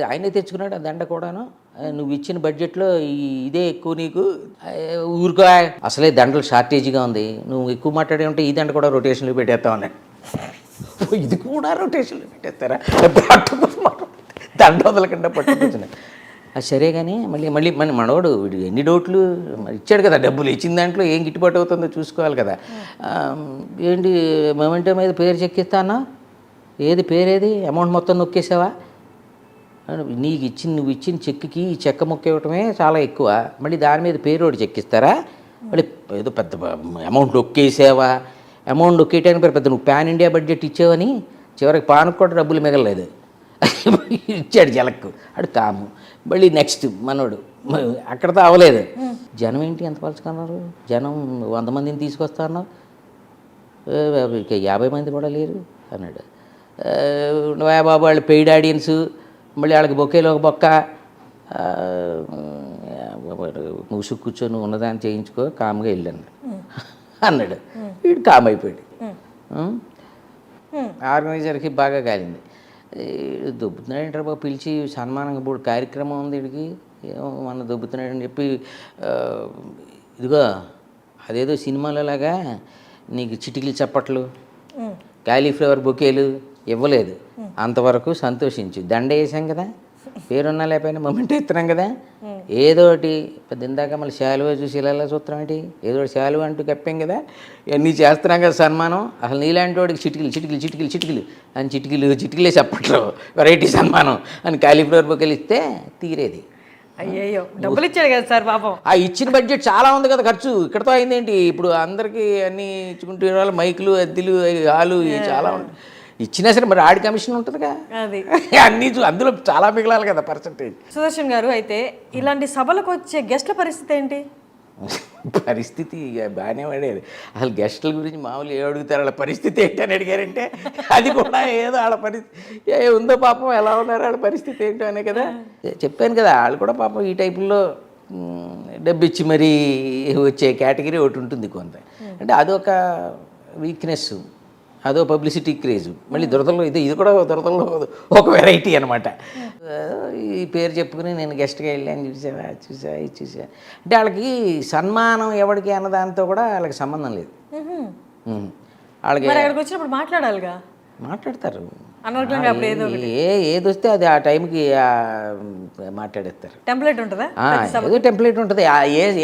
ఆయనే తెచ్చుకున్నాడు ఆ దండ కూడాను. నువ్వు ఇచ్చిన బడ్జెట్లో ఇదే ఎక్కువ నీకు, ఊరుకో అసలే దండలు షార్టేజ్గా ఉంది, నువ్వు ఎక్కువ మాట్లాడే ఉంటే ఈ దండ కూడా రొటేషన్లో పెట్టేస్తావు అన్నాడు. ఇది కూడా రొటేషన్లో పెట్టేస్తారా? దండ వదలకుండా పట్టుకొచ్చినాయి. అది సరే కానీ మళ్ళీ మనవాడు వీడు ఎన్ని డౌట్లు ఇచ్చాడు కదా, డబ్బులు ఇచ్చిన దాంట్లో ఏం గిట్టుబాటు అవుతుందో చూసుకోవాలి కదా. ఏంటి మొమెంటో మీద పేరు చెక్కిస్తానా? ఏది పేరేది? అమౌంట్ మొత్తం నొక్కేసావా? నువ్వు ఇచ్చిన చెక్కి ఈ చెక్క మొక్క ఇవ్వటమే చాలా ఎక్కువ, మళ్ళీ దాని మీద పేరు ఒకటి చెక్కిస్తారా? మళ్ళీ ఏదో పెద్ద అమౌంట్ నొక్కేసావా? అమౌంట్ నొక్కేయటానికి పెద్ద నువ్వు పాన్ ఇండియా బడ్జెట్ ఇచ్చావని చివరికి పానకు కూడా డబ్బులు మిగలలేదు. ఇచ్చాడు జలక్కు. అడు కాము. మళ్ళీ నెక్స్ట్ మనోడు అక్కడతో అవ్వలేదు. జనం ఏంటి ఎంత పలుచుకున్నారు? జనం 100 మందిని తీసుకొస్తా అన్నావు, 50 మంది కూడా లేరు అన్నాడు. బాబు వాళ్ళు పెయిడ్ ఆడియన్స్, మళ్ళీ వాళ్ళకి బొకేలో ఒక బొక్క, ముసుగు కూర్చొని ఉన్నదాన్ని చేయించుకో కామ్గా వెళ్ళాను అన్నాడు. వీడు కామ్ అయిపోయాడు. ఆర్గనైజర్కి బాగా కాలింది. దొబ్బుతున్నాడంటారు బాబు, పిలిచి సన్మానం కార్యక్రమం ఉంది వీడికి, ఏమో మన దొబ్బుతున్నాడని చెప్పి ఇదిగో అదేదో సినిమాలలాగా నీకు చిటికలు చప్పట్లు కాలీఫ్లవర్ బొకేలు ఇవ్వలేదు, అంతవరకు సంతోషించు. దండ వేసాం కదా, పేరున్నా లేకపోయినా మొమెంట్ ఎత్తున్నాం కదా, ఏదో ఒకటి పెద్ద ఇందాక మళ్ళీ శాలువ చూసి ఇలా చూస్తున్నాం ఏంటి, ఏదో ఒకటి శాలువ అంటూ కప్పాం కదా, ఇవన్నీ చేస్తున్నాం కదా సన్మానం. అసలు నీలాంటి వాడికి చిటికలు అని చిటికలే చెప్పట్లు వెరైటీ సన్మానం అని కాలీఫ్లవర్ బొకేలు ఇస్తే తీరేది. అయ్యయ్యో డబ్బులు ఇచ్చాడు కదా సార్ పాపం. ఆ ఇచ్చిన బడ్జెట్ చాలా ఉంది కదా, ఖర్చు ఇక్కడతో అయిందేంటి? ఇప్పుడు అందరికీ అన్నీ ఇచ్చుకుంటే మైకులు అద్దెలు హాలు చాలా ఉంటాయి. ఇచ్చినా సరే మరి ఆడి కమిషన్ ఉంటుందిగా, అది అన్నీ అందులో చాలా మిగలాలి కదా పర్సంటేజ్. సుదర్శన్ గారు, అయితే ఇలాంటి సభలకు వచ్చే గెస్ట్ల పరిస్థితి ఏంటి? పరిస్థితి బాగానే పడేది. అసలు గెస్టుల గురించి మామూలు ఏ అడుగుతారు, వాళ్ళ పరిస్థితి ఏంటని అడిగారంటే అది కూడా ఏదో వాళ్ళ పరిస్థితి ఉందో పాపం, ఎలా ఉన్నారు వాళ్ళ పరిస్థితి ఏంటో అనే కదా చెప్పాను కదా. వాళ్ళు కూడా పాపం ఈ టైపుల్లో డబ్బు ఇచ్చి మరీ వచ్చే కేటగిరీ ఒకటి ఉంటుంది కొంత. అంటే అదొక వీక్నెస్, అదో పబ్లిసిటీ క్రేజ్. మళ్ళీ దురదలో ఇది కూడా దురదలో ఒక వెరైటీ అనమాట. ఈ పేరు చెప్పుకుని నేను గెస్ట్గా వెళ్ళాను, చూసా అంటే వాళ్ళకి సన్మానం ఎవరికి అన్నదాంతో కూడా వాళ్ళకి సంబంధం లేదు. వాళ్ళకి అక్కడికి వచ్చినప్పుడు మాట్లాడాలిగా, మాట్లాడతారు, ఏది వస్తే అది ఆ టైంకి మాట్లాడేస్తారు. టెంప్లెట్ ఉంటుందా? ఏదో టెంప్లెట్ ఉంటుంది.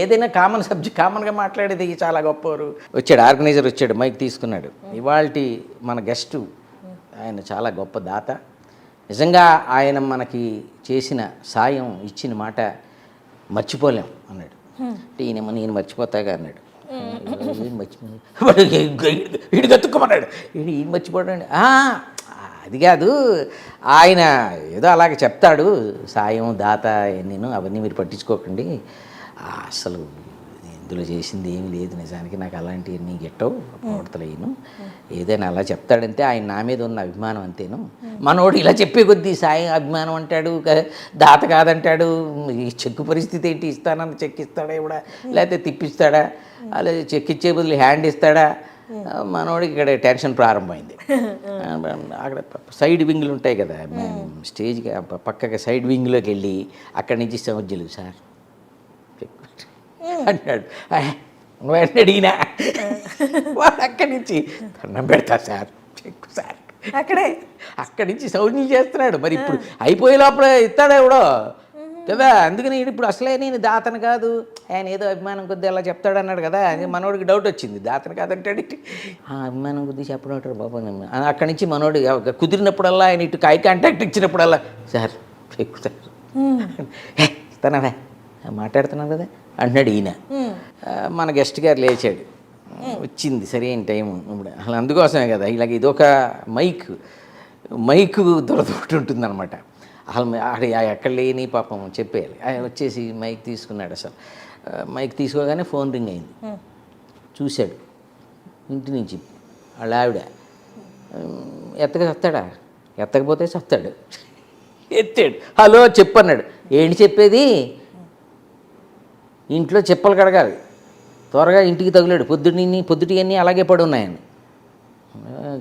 ఏదైనా కామన్ సబ్జెక్ట్ కామన్గా మాట్లాడేది చాలా గొప్పవారు. వచ్చాడు ఆర్గనైజర్, వచ్చాడు మైక్ తీసుకున్నాడు. ఇవాల్టి మన గెస్టు ఆయన చాలా గొప్ప దాత. నిజంగా ఆయన మనకి చేసిన సాయం, ఇచ్చిన మాట మర్చిపోలేం అన్నాడు. అంటే ఈయనేమో నేను మర్చిపోతాగా అన్నాడు. ఏం మర్చిపోయాడు వీడు గతుక్కమన్నాడు వీడు ఈయన మర్చిపోయాడు. అది కాదు, ఆయన ఏదో అలాగే చెప్తాడు సాయం దాత నేను అవన్నీ మీరు పట్టించుకోకండి, అసలు ఇందులో చేసింది ఏమీ లేదు, నిజానికి నాకు అలాంటివన్నీ గెట్టవు ప్రవర్తలేను, ఏదైనా అలా చెప్తాడంతే ఆయన నా మీద ఉన్న అభిమానం అంతేను. మనోడు ఇలా చెప్పే కొద్దీ సాయం అభిమానం అంటాడు, దాత కాదంటాడు, ఈ చెక్కు పరిస్థితి ఏంటి, ఇస్తానని చెక్ ఇస్తాడా ఇవిడా, లేకపోతే తిప్పిస్తాడా, అలా చెక్ ఇచ్చే బదులు హ్యాండ్ ఇస్తాడా, మనోడికి ఇక్కడ టెన్షన్ ప్రారంభమైంది. అక్కడ సైడ్ వింగ్లు ఉంటాయి కదా, స్టేజ్కి పక్కకి సైడ్ వింగ్లోకి వెళ్ళి అక్కడి నుంచి సౌజ్యులు సార్ అన్నాడు. వెంటనే అడిగినా వాడు అక్కడి నుంచి దండం పెడతా సార్ చెక్కు సార్ అక్కడి నుంచి సౌజ్ఞలు చేస్తున్నాడు. మరి ఇప్పుడు అయిపోయే లోపల ఇస్తాడా ఎవడో కదా, అందుకని ఇప్పుడు అసలే నేను దాతను కాదు, ఆయన ఏదో అభిమానం కొద్ది అలా చెప్తాడు అన్నాడు కదా, అది మనోడికి డౌట్ వచ్చింది, దాతను కాదంటాడు అభిమానం కొద్ది చెప్పడం బాబా. అక్కడి నుంచి మనోడు కుదిరినప్పుడల్లా ఆయన ఇటు ఐ కాంటాక్ట్ ఇచ్చినప్పుడల్లా సార్ ఎక్కువ సార్ ఇస్తానా మాట్లాడుతున్నాను కదా అంటున్నాడు ఈయన. మన గెస్ట్ గారు లేచాడు, వచ్చింది సరైన టైము ఇప్పుడు అసలు అందుకోసమే కదా ఇలాగ ఇదొక మైక్ దొరదొకటి ఉంటుందన్నమాట. అసలు ఎక్కడ లేని పాపం చెప్పేయాలి. ఆయన వచ్చేసి మైక్ తీసుకున్నాడు. అసలు మైక్ తీసుకోగానే ఫోన్ రింగ్ అయింది, చూశాడు ఇంటి నుంచి వాళ్ళ ఆవిడ. ఎత్తగా ఎత్తకపోతే చస్తాడు. ఎత్తాడు, హలో చెప్పన్నాడు. ఏంటి చెప్పేది, ఇంట్లో చెప్పలు కడగాలి, త్వరగా ఇంటికి తగిలాడు, పొద్దుటి అన్నీ అలాగే పడి ఉన్నాయని.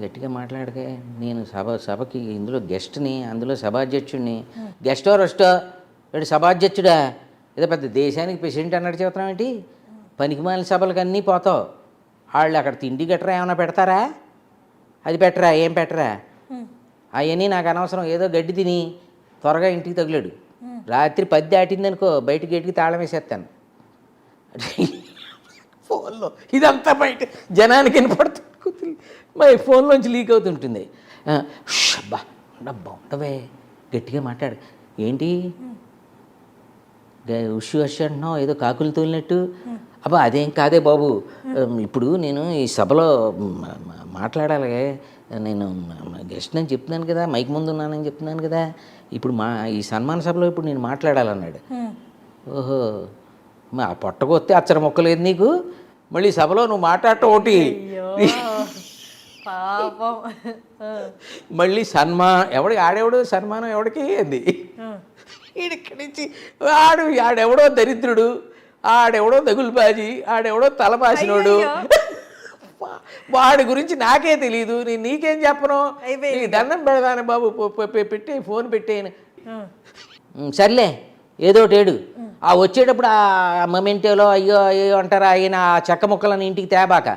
గట్టిగా మాట్లాడకే, నేను సభకి ఇందులో గెస్ట్ని, అందులో సభాధ్యక్షుడిని. గెస్టో రెస్టో వీడు సభాధ్యక్షుడా, ఏదో పెద్ద దేశానికి ప్రెసిడెంట్ అన్నట్టు చెబుతున్నాం ఏంటి, పనికిమాలిన సభలకు అన్నీ పోతావు. వాళ్ళు అక్కడ తిండి గట్రా ఏమైనా పెడతారా, అది పెట్టరా, ఏం పెట్టరా, అవన్నీ నాకు అనవసరం, ఏదో గడ్డి తిని త్వరగా ఇంటికి తగిలాడు. రాత్రి 10 దాటిందనుకో బయట గేటుకి తాళం వేసేస్తాను. ఫోన్లో ఇదంతా బయట జనానికి వినపడుతుంది, మరి ఫోన్లోంచి లీక్ అవుతుంటుంది. అబ్బా డబ్బా ఉండవే, గట్టిగా మాట్లాడు. ఏంటి ఉషు అంటున్నావు, ఏదో కాకులు తోలినట్టు. అబ్బా అదేం కాదే బాబు, ఇప్పుడు నేను ఈ సభలో మాట్లాడాలి, నేను గెస్ట్ అని చెప్తున్నాను కదా, మైక్ ముందు ఉన్నానని చెప్తున్నాను కదా, ఇప్పుడు ఈ సన్మాన సభలో ఇప్పుడు నేను మాట్లాడాలన్నాడు. ఓహో మా పొట్టకొస్తే అచ్చర మొక్కలేదు నీకు, మళ్ళీ సభలో నువ్వు మాట్లాడటం ఒకటి, మళ్ళీ ఆడెవడు సన్మానం ఎవడికి అంది. ఇక్కడి నుంచి ఆడెవడో దరిద్రుడు, ఆడెవడో దగులుబాజీ, ఆడెవడో తలపాసినోడు, వాడి గురించి నాకే తెలియదు, నేను నీకేం చెప్పను, నీకు దండం పెడదాను బాబు, పెట్టే ఫోన్ పెట్టేయను. సర్లే ఏదో ఏడు, ఆ వచ్చేటప్పుడు ఆ మొమెంటోలో అయ్యో అంటారా ఆయన ఆ చెక్క ముక్కలను ఇంటికి తేబాక,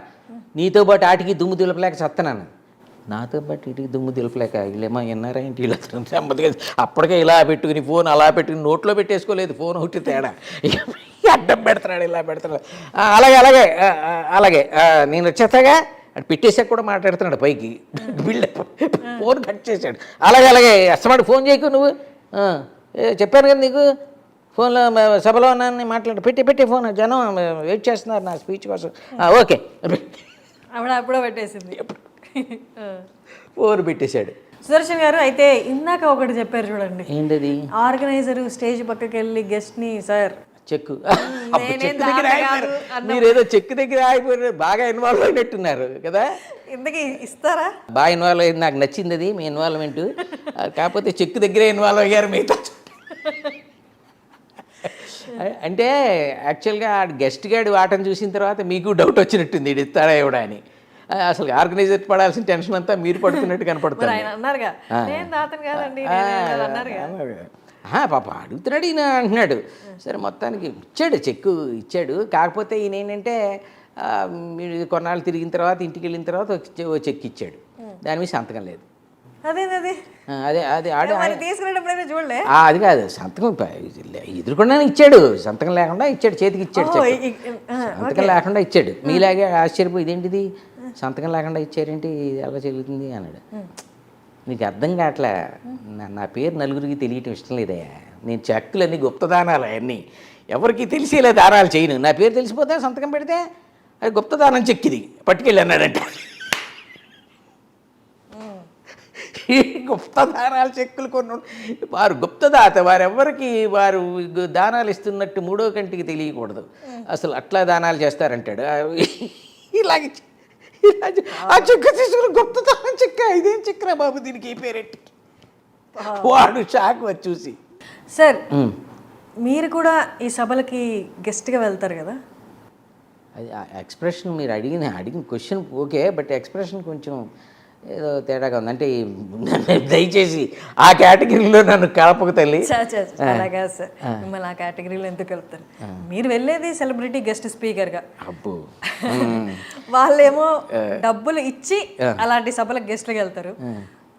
నీతో పాటు ఆటికి దుమ్ము దులపలేక చస్తున్నాను. నాతో పాటు ఇంటికి దుమ్ము దులపలేక వీళ్ళేమో విన్నారా ఇంటి వీళ్ళు నెమ్మదిగా అప్పటికే ఇలా పెట్టుకుని ఫోన్ అలా పెట్టుకుని నోట్లో పెట్టేసుకోలేదు, ఫోన్ ఒకటి తేడా అడ్డం పెడుతున్నాడు, ఇలా పెడుతున్నాడు. అలాగే నేను వచ్చేస్తాగా అది పెట్టేసాక కూడా మాట్లాడుతున్నాడు పైకి, బిల్డప్ ఫోన్ కట్ చేశాడు. అలాగే అస్తమాడు ఫోన్ చేయకు నువ్వు, చెప్పాను కదా నీకు ఫోన్లో సభలో ఉన్నాను మాట్లాడు, పెట్టే ఫోన్, జనం వెయిట్ చేస్తున్నారు నా స్పీచ్ కోసం. ఓకే అప్పుడో పెట్టేసింది, ఫోన్ పెట్టేశాడు. సుదర్శన్ గారు అయితే ఇందాక ఒకటి చెప్పారు చూడండి, ఏంటది, ఆర్గనైజర్ స్టేజ్ పక్కకి వెళ్ళి గెస్ట్ని సార్ చెక్కు దగ్గర ఆగిపోయారు, మీరు ఏదో చెక్కు దగ్గర ఆగిపోయారు, బాగా ఇన్వాల్వ్ అయినట్టున్నారు కదా. ఇంతకీ ఇస్తారా, బాగా ఇన్వాల్వ్ అయింది, నాకు నచ్చింది అది మీ ఇన్వాల్వ్మెంట్. కాకపోతే చెక్కు దగ్గరే ఇన్వాల్వ్ అయ్యారు మిగతా. అంటే యాక్చువల్గా గెస్ట్ గాడి వాటను చూసిన తర్వాత మీకు డౌట్ వచ్చినట్టుంది, ఇది ఇస్తాడా ఇవ్వడా అని. అసలు ఆర్గనైజర్ పడాల్సిన టెన్షన్ అంతా మీరు పడుతున్నట్టు కనపడుతుంది. పాప అడుగుతున్నాడు ఈయన అంటున్నాడు. సరే మొత్తానికి చెక్కు ఇచ్చాడు. కాకపోతే ఈయన ఏంటంటే కొన్నాళ్ళు తిరిగిన తర్వాత ఇంటికి వెళ్ళిన తర్వాత చెక్ ఇచ్చాడు, దాని మీద సంతకం లేదు. అది కాదు సంతకం, ఎదురుకుండా ఇచ్చాడు, సంతకం లేకుండా ఇచ్చాడు, చేతికి ఇచ్చాడు, సంతకం లేకుండా ఇచ్చాడు. మీలాగే ఆశ్చర్యపోయి ఇదేంటిది సంతకం లేకుండా ఇచ్చారేంటి ఎలా జరుగుతుంది అన్నాడు. నీకు అర్థం కావట్లే, నా పేరు నలుగురికి తెలియటం ఇష్టం లేదయ్యా, నేను చెక్కులన్నీ గుప్తదానాలు అవన్నీ ఎవరికి తెలిసేలే దానాలు చేయను, నా పేరు తెలిసిపోతే సంతకం పెడితే అది గుప్తదానం చెక్ ఇది పట్టుకెళ్ళి అన్నాడంట. ఈ గుప్తదానాల చెక్కులు కొన్ని వారు గుప్తదాత, వారెవ్వరికి వారు దానాలు ఇస్తున్నట్టు మూడో కంటికి తెలియకూడదు, అసలు అట్లా దానాలు చేస్తారంటాడు. ఇలాగే ఆ చెక్కు తీసుకుని గుప్తదానం చెక్క, ఇదేం చెక్కరా బాబు దీనికి ఈ పేరెట్టి, వాడు షాక్ వచ్చి చూసి. సార్ మీరు కూడా ఈ సభలకి గెస్ట్గా వెళ్తారు కదా? అది ఎక్స్ప్రెషన్ మీరు అడిగిన క్వశ్చన్ ఓకే, బట్ ఎక్స్ప్రెషన్ కొంచెం ఏదో తేడాగా ఉంది. అంటే దయచేసి ఆ కేటగిరీలో నన్ను కలపకు తల్లి. అలాగా సార్, మిమ్మల్ని ఆ కేటగిరీలో ఎందుకు వెళ్తారు? మీరు వెళ్ళేది సెలబ్రిటీ గెస్ట్ స్పీకర్గా, అబ్బో వాళ్ళేమో డబ్బులు ఇచ్చి అలాంటి సభలకు గెస్ట్గా వెళ్తారు.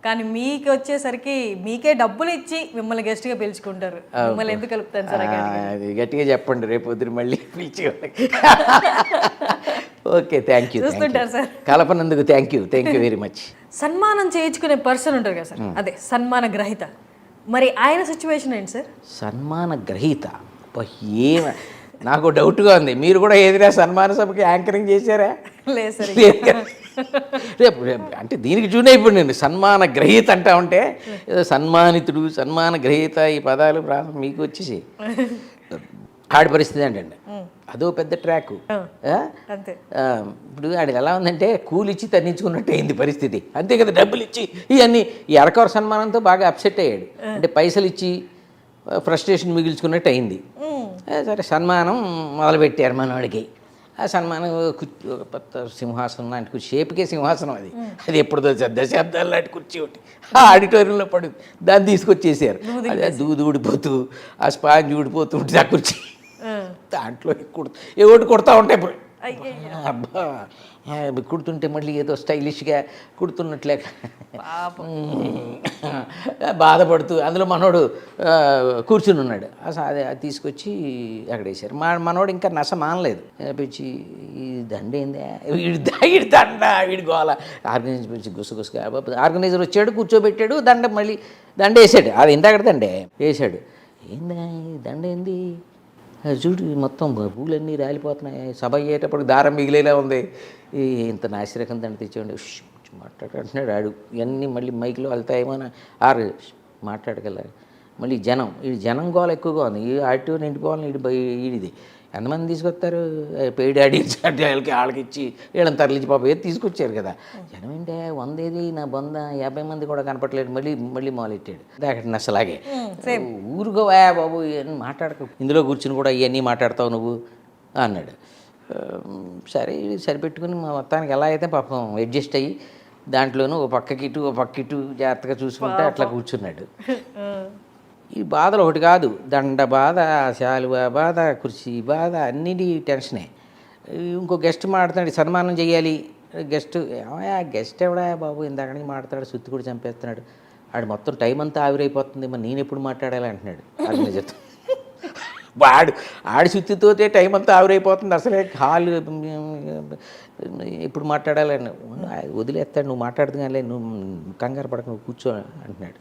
కానీ మీకు వచ్చేసరికి మీకే డబ్బులు ఇచ్చి మిమ్మల్ని గెస్ట్గా పిలుచుకుంటారు. మిమ్మల్ని ఎందుకు కలుపుతాను సార్? అది గట్టిగా చెప్పండి, రేపు పొద్దున మళ్ళీ పిలిచి. ఓకే, థ్యాంక్ యూ చూస్తుంటారు సార్. కలపనందుకు థ్యాంక్ యూ వెరీ మచ్. సన్మానం చేయించుకునే పర్సన్ ఉంటారు కదా సార్, అదే సన్మాన గ్రహీత. మరి ఆయన సిచ్యువేషన్ ఏంటి సార్? సన్మాన గ్రహీత ఏమ నాకు డౌట్గా ఉంది. మీరు కూడా ఏదైనా సన్మాన సభకి యాంకరింగ్ చేశారా? లేదు సార్. రేపు అంటే దీనికి చూనే ఇప్పుడు నేను సన్మాన గ్రహీత అంటా ఉంటే ఏదో సన్మానితుడు, సన్మాన గ్రహీత ఈ పదాలు మీకు వచ్చేసి ఆడి పరిస్థితి ఏంటండి, అదో పెద్ద ట్రాక్. ఇప్పుడు ఆడికి ఎలా ఉందంటే కూలిచ్చి తన్నించుకున్నట్టు అయింది పరిస్థితి, అంతే కదా. డబ్బులు ఇచ్చి ఇవన్నీ ఈ అరకవర సన్మానంతో బాగా అప్సెట్ అయ్యాడు. అంటే పైసలు ఇచ్చి ఫ్రస్ట్రేషన్ మిగిల్చుకున్నట్టు అయింది. సరే సన్మానం మొదలుపెట్టారు మనవాడికి. ఆ సన్మానం ఒక పెద్ద సింహాసనం లాంటి షేప్కే సింహాసనం అది, అది ఎప్పుడుదో దశాబ్దాల లాంటి కుర్చీ ఒకటి ఆ ఆడిటోరియంలో పడు, దాన్ని తీసుకొచ్చేసారు. అదే దూది ఊడిపోతూ ఆ స్పాంజ్ ఊడిపోతూ ఉంటుంది ఆ కుర్చీ. దాంట్లో ఏవోటి కుడతా ఉంటాయి ఇప్పుడు. అబ్బా కుడుతుంటే మళ్ళీ ఏదో స్టైలిష్గా కుడుతున్నట్లే బాధపడుతూ అందులో మనోడు కూర్చుని ఉన్నాడు. అదే అది తీసుకొచ్చి అక్కడ వేసారు. మనోడు ఇంకా నస మానలేదు. పిచ్చి ఈ దండ ఏందా, వీడి దండ, వీడి గోల. ఆర్గనైజర్ పిలిచి గుసగుసగా ఆర్గనైజర్ వచ్చాడు, కూర్చోబెట్టాడు, మళ్ళీ దండ వేసాడు. అది ఇందాక దండే వేసాడు. ఏందా దండ ఏంది చూడు, మొత్తం పూలన్నీ రాలిపోతున్నాయి, సభ అయ్యేటప్పుడు దారం మిగిలేలా ఉంది, ఇంత నాసిరకం దండ తెచ్చేయండి మాట్లాడుతున్నాడు ఆడు. ఇవన్నీ మళ్ళీ మైక్లో వెళ్తాయేమో ఆరు మాట్లాడగలరు. మళ్ళీ జనం గోల ఎక్కువగా ఉంది. ఈ ఆడిటో నిండిపోవాలని ఈడిది ఎంతమంది తీసుకొస్తారు, పెయిడ్ ఆడియన్స్ అంటే వాళ్ళకి ఇచ్చి వీళ్ళని తరలించి పాపం ఏది తీసుకొచ్చారు కదా. జనం ఏంటే 100 ఏది నా 50 మంది కూడా కనపట్లేదు. మళ్ళీ మొదలెట్టాడు. అక్కడ అసలాగే ఊరుకోవా బాబు ఇవన్నీ మాట్లాడక, ఇందులో కూర్చుని కూడా ఇవన్నీ మాట్లాడతావు నువ్వు అన్నాడు. సరే సరిపెట్టుకుని మా మొత్తానికి ఎలా అయితే పాపం అడ్జస్ట్ అయ్యి దాంట్లోనూ ఓ పక్కకి ఇటు జాగ్రత్తగా చూసుకుంటే అట్లా కూర్చున్నాడు. ఈ బాధలు ఒకటి కాదు, దండ బాధ, శాలువ బాధ, కుర్చీ బాధ, అన్నిటి టెన్షనే. ఇంకో గెస్ట్ మాట్లాడుతున్నాడు, సన్మానం చేయాలి. గెస్ట్ ఎవడా బాబు ఇందాక నుంచి మాట్లాడు, సుత్తి కూడా చంపేస్తున్నాడు, ఆడు మొత్తం టైం అంతా ఆవిరైపోతుంది, మరి నేను ఎప్పుడు మాట్లాడాలి అంటున్నాడు ఆర్గనైజర్తో. ఆడి సుత్తితోటే టైం అంతా ఆవిరైపోతుంది, అసలే హాలు ఎప్పుడు మాట్లాడాలని వదిలేస్తాడు, నువ్వు మాట్లాడుతు కానీ నువ్వు కంగారు పడక నువ్వు కూర్చో అంటున్నాడు.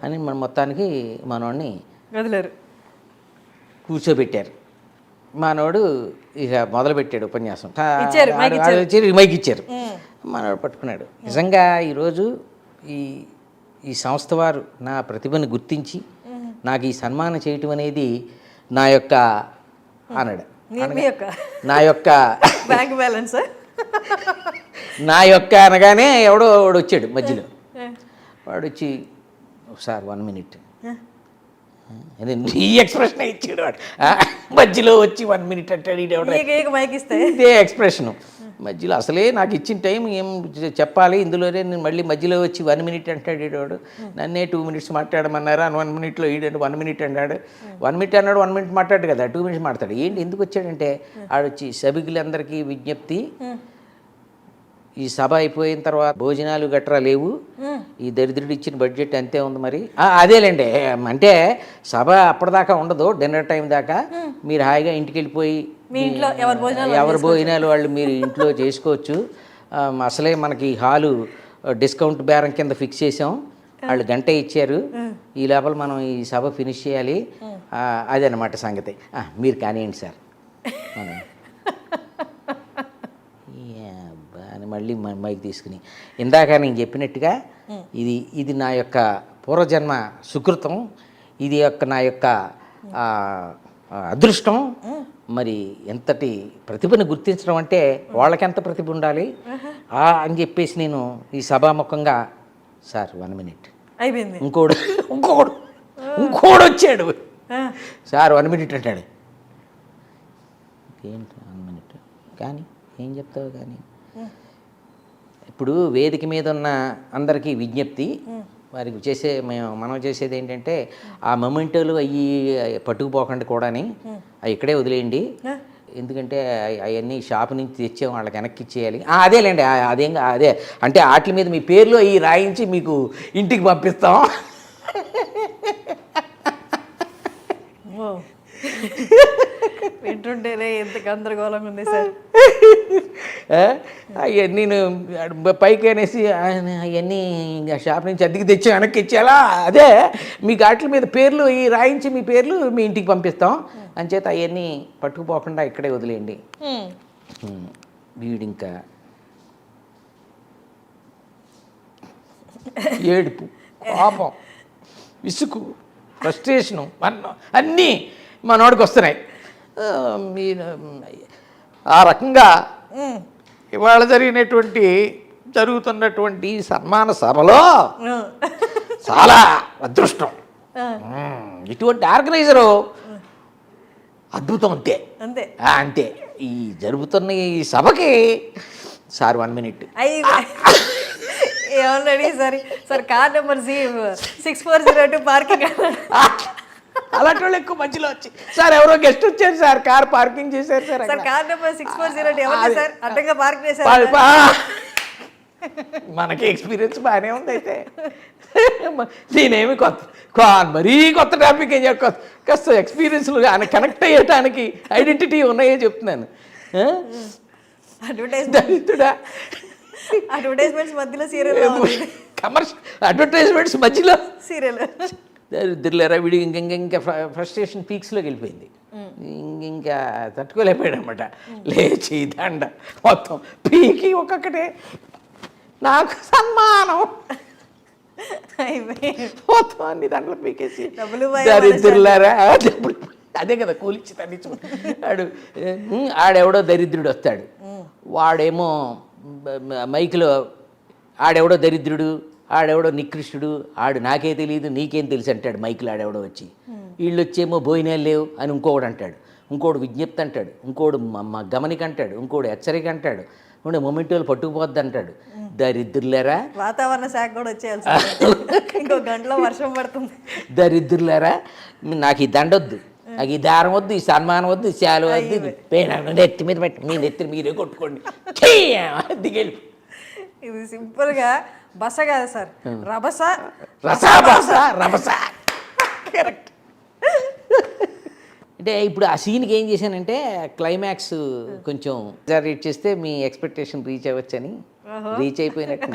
అని మన మొత్తానికి మనోడిని వదిలేరు, కూర్చోబెట్టారు. మనోడు ఇక మొదలుపెట్టాడు ఉపన్యాసం. మైక్ ఇచ్చారు, మనోడు పట్టుకున్నాడు. నిజంగా ఈరోజు ఈ సంస్థ వారు నా ప్రతిభను గుర్తించి నాకు ఈ సన్మానం చేయటం అనేది నా యొక్క అన్నాడు. నా యొక్క బ్యాంక్ బ్యాలెన్స్ నా యొక్క అనగానే ఎవడో వాడు వచ్చాడు మధ్యలో. వాడు వచ్చి సార్ 1 minute అదే ఈ ఎక్స్ప్రెషన్ ఇచ్చాడు వాడు. మధ్యలో వచ్చి 1 minute అంటాడు. ఇదే ఎక్స్ప్రెషను మధ్యలో. అసలే నాకు ఇచ్చిన టైం ఏం చెప్పాలి, ఇందులోనే నేను మళ్ళీ మధ్యలో వచ్చి 1 minute అంటాడు ఈడవాడు. నన్నే 2 minutes మాట్లాడమన్నారా, 1 minuteలో ఈడంటే 1 minute అన్నాడు. 1 minute అన్నాడు, 1 minute మాట్లాడు కదా, 2 minutes మాట్లాడు. ఏంటి ఎందుకు వచ్చాడంటే ఆడొచ్చి సభికులందరికీ విజ్ఞప్తి, ఈ సభ అయిపోయిన తర్వాత భోజనాలు గట్రా లేవు, ఈ దరిద్రుడు ఇచ్చిన బడ్జెట్ అంతే ఉంది మరి. అదేలేండి, అంటే సభ అప్పటిదాకా ఉండదు, డిన్నర్ టైం దాకా మీరు హాయిగా ఇంటికి వెళ్ళిపోయి ఎవరి భోజనాలు వాళ్ళు మీరు ఇంట్లో చేసుకోవచ్చు. అసలే మనకి హాలు డిస్కౌంట్ బేరం కింద ఫిక్స్ చేసాం, వాళ్ళు గంట ఇచ్చారు, ఈ లోపల మనం ఈ సభ ఫినిష్ చేయాలి, అదనమాట సంగతి. మీరు కానివ్వండి సార్. మళ్ళీ మైక్ తీసుకుని, ఇందాక నేను చెప్పినట్టుగా ఇది నా యొక్క పూర్వజన్మ సుకృతం, ఇది నా యొక్క అదృష్టం. మరి ఎంతటి ప్రతిభను గుర్తించడం అంటే వాళ్ళకెంత ప్రతిభ ఉండాలి అని చెప్పేసి నేను ఈ సభాముఖంగా, సార్ 1 minute అయిపోయింది. ఇంకోడు వచ్చాడు, సార్ 1 minute అంటాడు. ఏంటి 1 minute కానీ ఏం చెప్తావు కానీ. ఇప్పుడు వేదిక మీద ఉన్న అందరికీ విజ్ఞప్తి, వారికి మనం చేసేది ఏంటంటే ఆ మొమెంటోలు అవి పట్టుకుపోకండి కూడాని, అవి ఇక్కడే వదిలేయండి. ఎందుకంటే అవన్నీ షాపు నుంచి తెచ్చాము, వాళ్ళకి వెనక్కి ఇచ్చేయాలి. అదేలేండి, అదే అంటే వాటి మీద మీ పేర్లు అవి రాయించి మీకు ఇంటికి పంపిస్తాం. వింటుంటేనే ఎంత గందరగోళంగా ఉంది సార్. అవన్నీ పైకి అనేసి అవన్నీ షాప్ నుంచి అద్దెకి తెచ్చి వెనక్కి ఇచ్చేలా, అదే మీకు వాటి మీద పేర్లు ఈ రాయించి మీ పేర్లు మీ ఇంటికి పంపిస్తాం అంచేత అవన్నీ పట్టుకుపోకుండా ఇక్కడే వదిలేయండి. వీడింకా ఏడుపు, కోపం, విసుగు, ఫ్రస్ట్రేషను అన్నీ మనోడికి వస్తున్నాయి. ఆ రకంగా ఇవాళ జరుగుతున్నటువంటి సన్మాన సభలో చాలా అదృష్టం. ఇటువంటి ఆర్గనైజరు అద్భుతం. అంతే అంతే. ఈ జరుగుతున్న ఈ సభకి సార్ 1 minute ఏమన్నాడు sir? Sir car number 6402 parking. అలాంటి వాళ్ళు ఎక్కువ మధ్యలో వచ్చి, సార్ ఎవరో గెస్ట్ వచ్చారు సార్, కార్ పార్కింగ్ చేశారు సార్. సార్ కార్ నెంబర్ 6402 ఎవరు సార్? అడ్డంగా పార్క్ చేశారు. మనకి ఎక్స్పీరియన్స్ బాగానే ఉంది. అయితే నేనేమి మరీ కొత్త టాపిక్ ఏం చెప్ప, కాస్త ఎక్స్పీరియన్స్లు కనెక్ట్ అయ్యటానికి ఐడెంటిటీ ఉన్నాయో చెప్తున్నాను. అడ్వర్టైజ్మెంట్స్ మధ్యలో సీరియల్, కమర్షియల్ అడ్వర్టైజ్మెంట్స్ మధ్యలో సీరియల్. దరిద్రులేరా వీడి ఇంకా ఫ్రస్ట్రేషన్ పీక్స్లోకి వెళ్ళిపోయింది. ఇంకా తట్టుకోలేకపోయాడు అనమాట. లేచి దండ మొత్తం పీకి ఒక్కొక్కటే నాకు సన్మానం మొత్తం అన్ని దండలు పీకేసి, దరిద్రులారా అదే కదా కూలిచ్చి తగ్గించు. ఆడెవడో దరిద్రుడు వస్తాడు, వాడేమో మైకులో ఆడెవడో దరిద్రుడు, ఆడెవడో నికృష్టుడు, ఆడు నాకే తెలియదు నీకేం తెలుసు అంటాడు మైకులు ఆడెవడో వచ్చి. వీళ్ళు వచ్చేమో భోజనాలు లేవు అని ఇంకోడు అంటాడు, ఇంకోడు విజ్ఞప్తి అంటాడు, ఇంకోడు గమనిక అంటాడు, ఇంకోడు హెచ్చరిక అంటాడు, ఇంకోటి మొమెంటోలు పట్టుకుపోద్ది అంటాడు. దరిద్రులారా, వాతావరణ శాఖ కూడా వచ్చేయాలి, ఇంకో గంటలో వర్షం పడుతుంది. దరిద్రులారా, నాకు ఈ దండొద్దు, నాకు ఈ దారం వద్దు, ఈ సన్మానం వద్దు, ఈ శాలు వద్దు, నెత్తి మీద పెట్టి మీ నెత్తి మీరే కొట్టుకోండి దిగెళ్ళి. ఇది సింపుల్గా బస కాదు సార్, రభస రభస. కరెక్ట్. అంటే ఇప్పుడు ఆ సీన్కి ఏం చేశానంటే క్లైమాక్స్ కొంచెం రీచ్ చేస్తే మీ ఎక్స్పెక్టేషన్ రీచ్ అవ్వచ్చని రీచ్ అయిపోయినట్టు.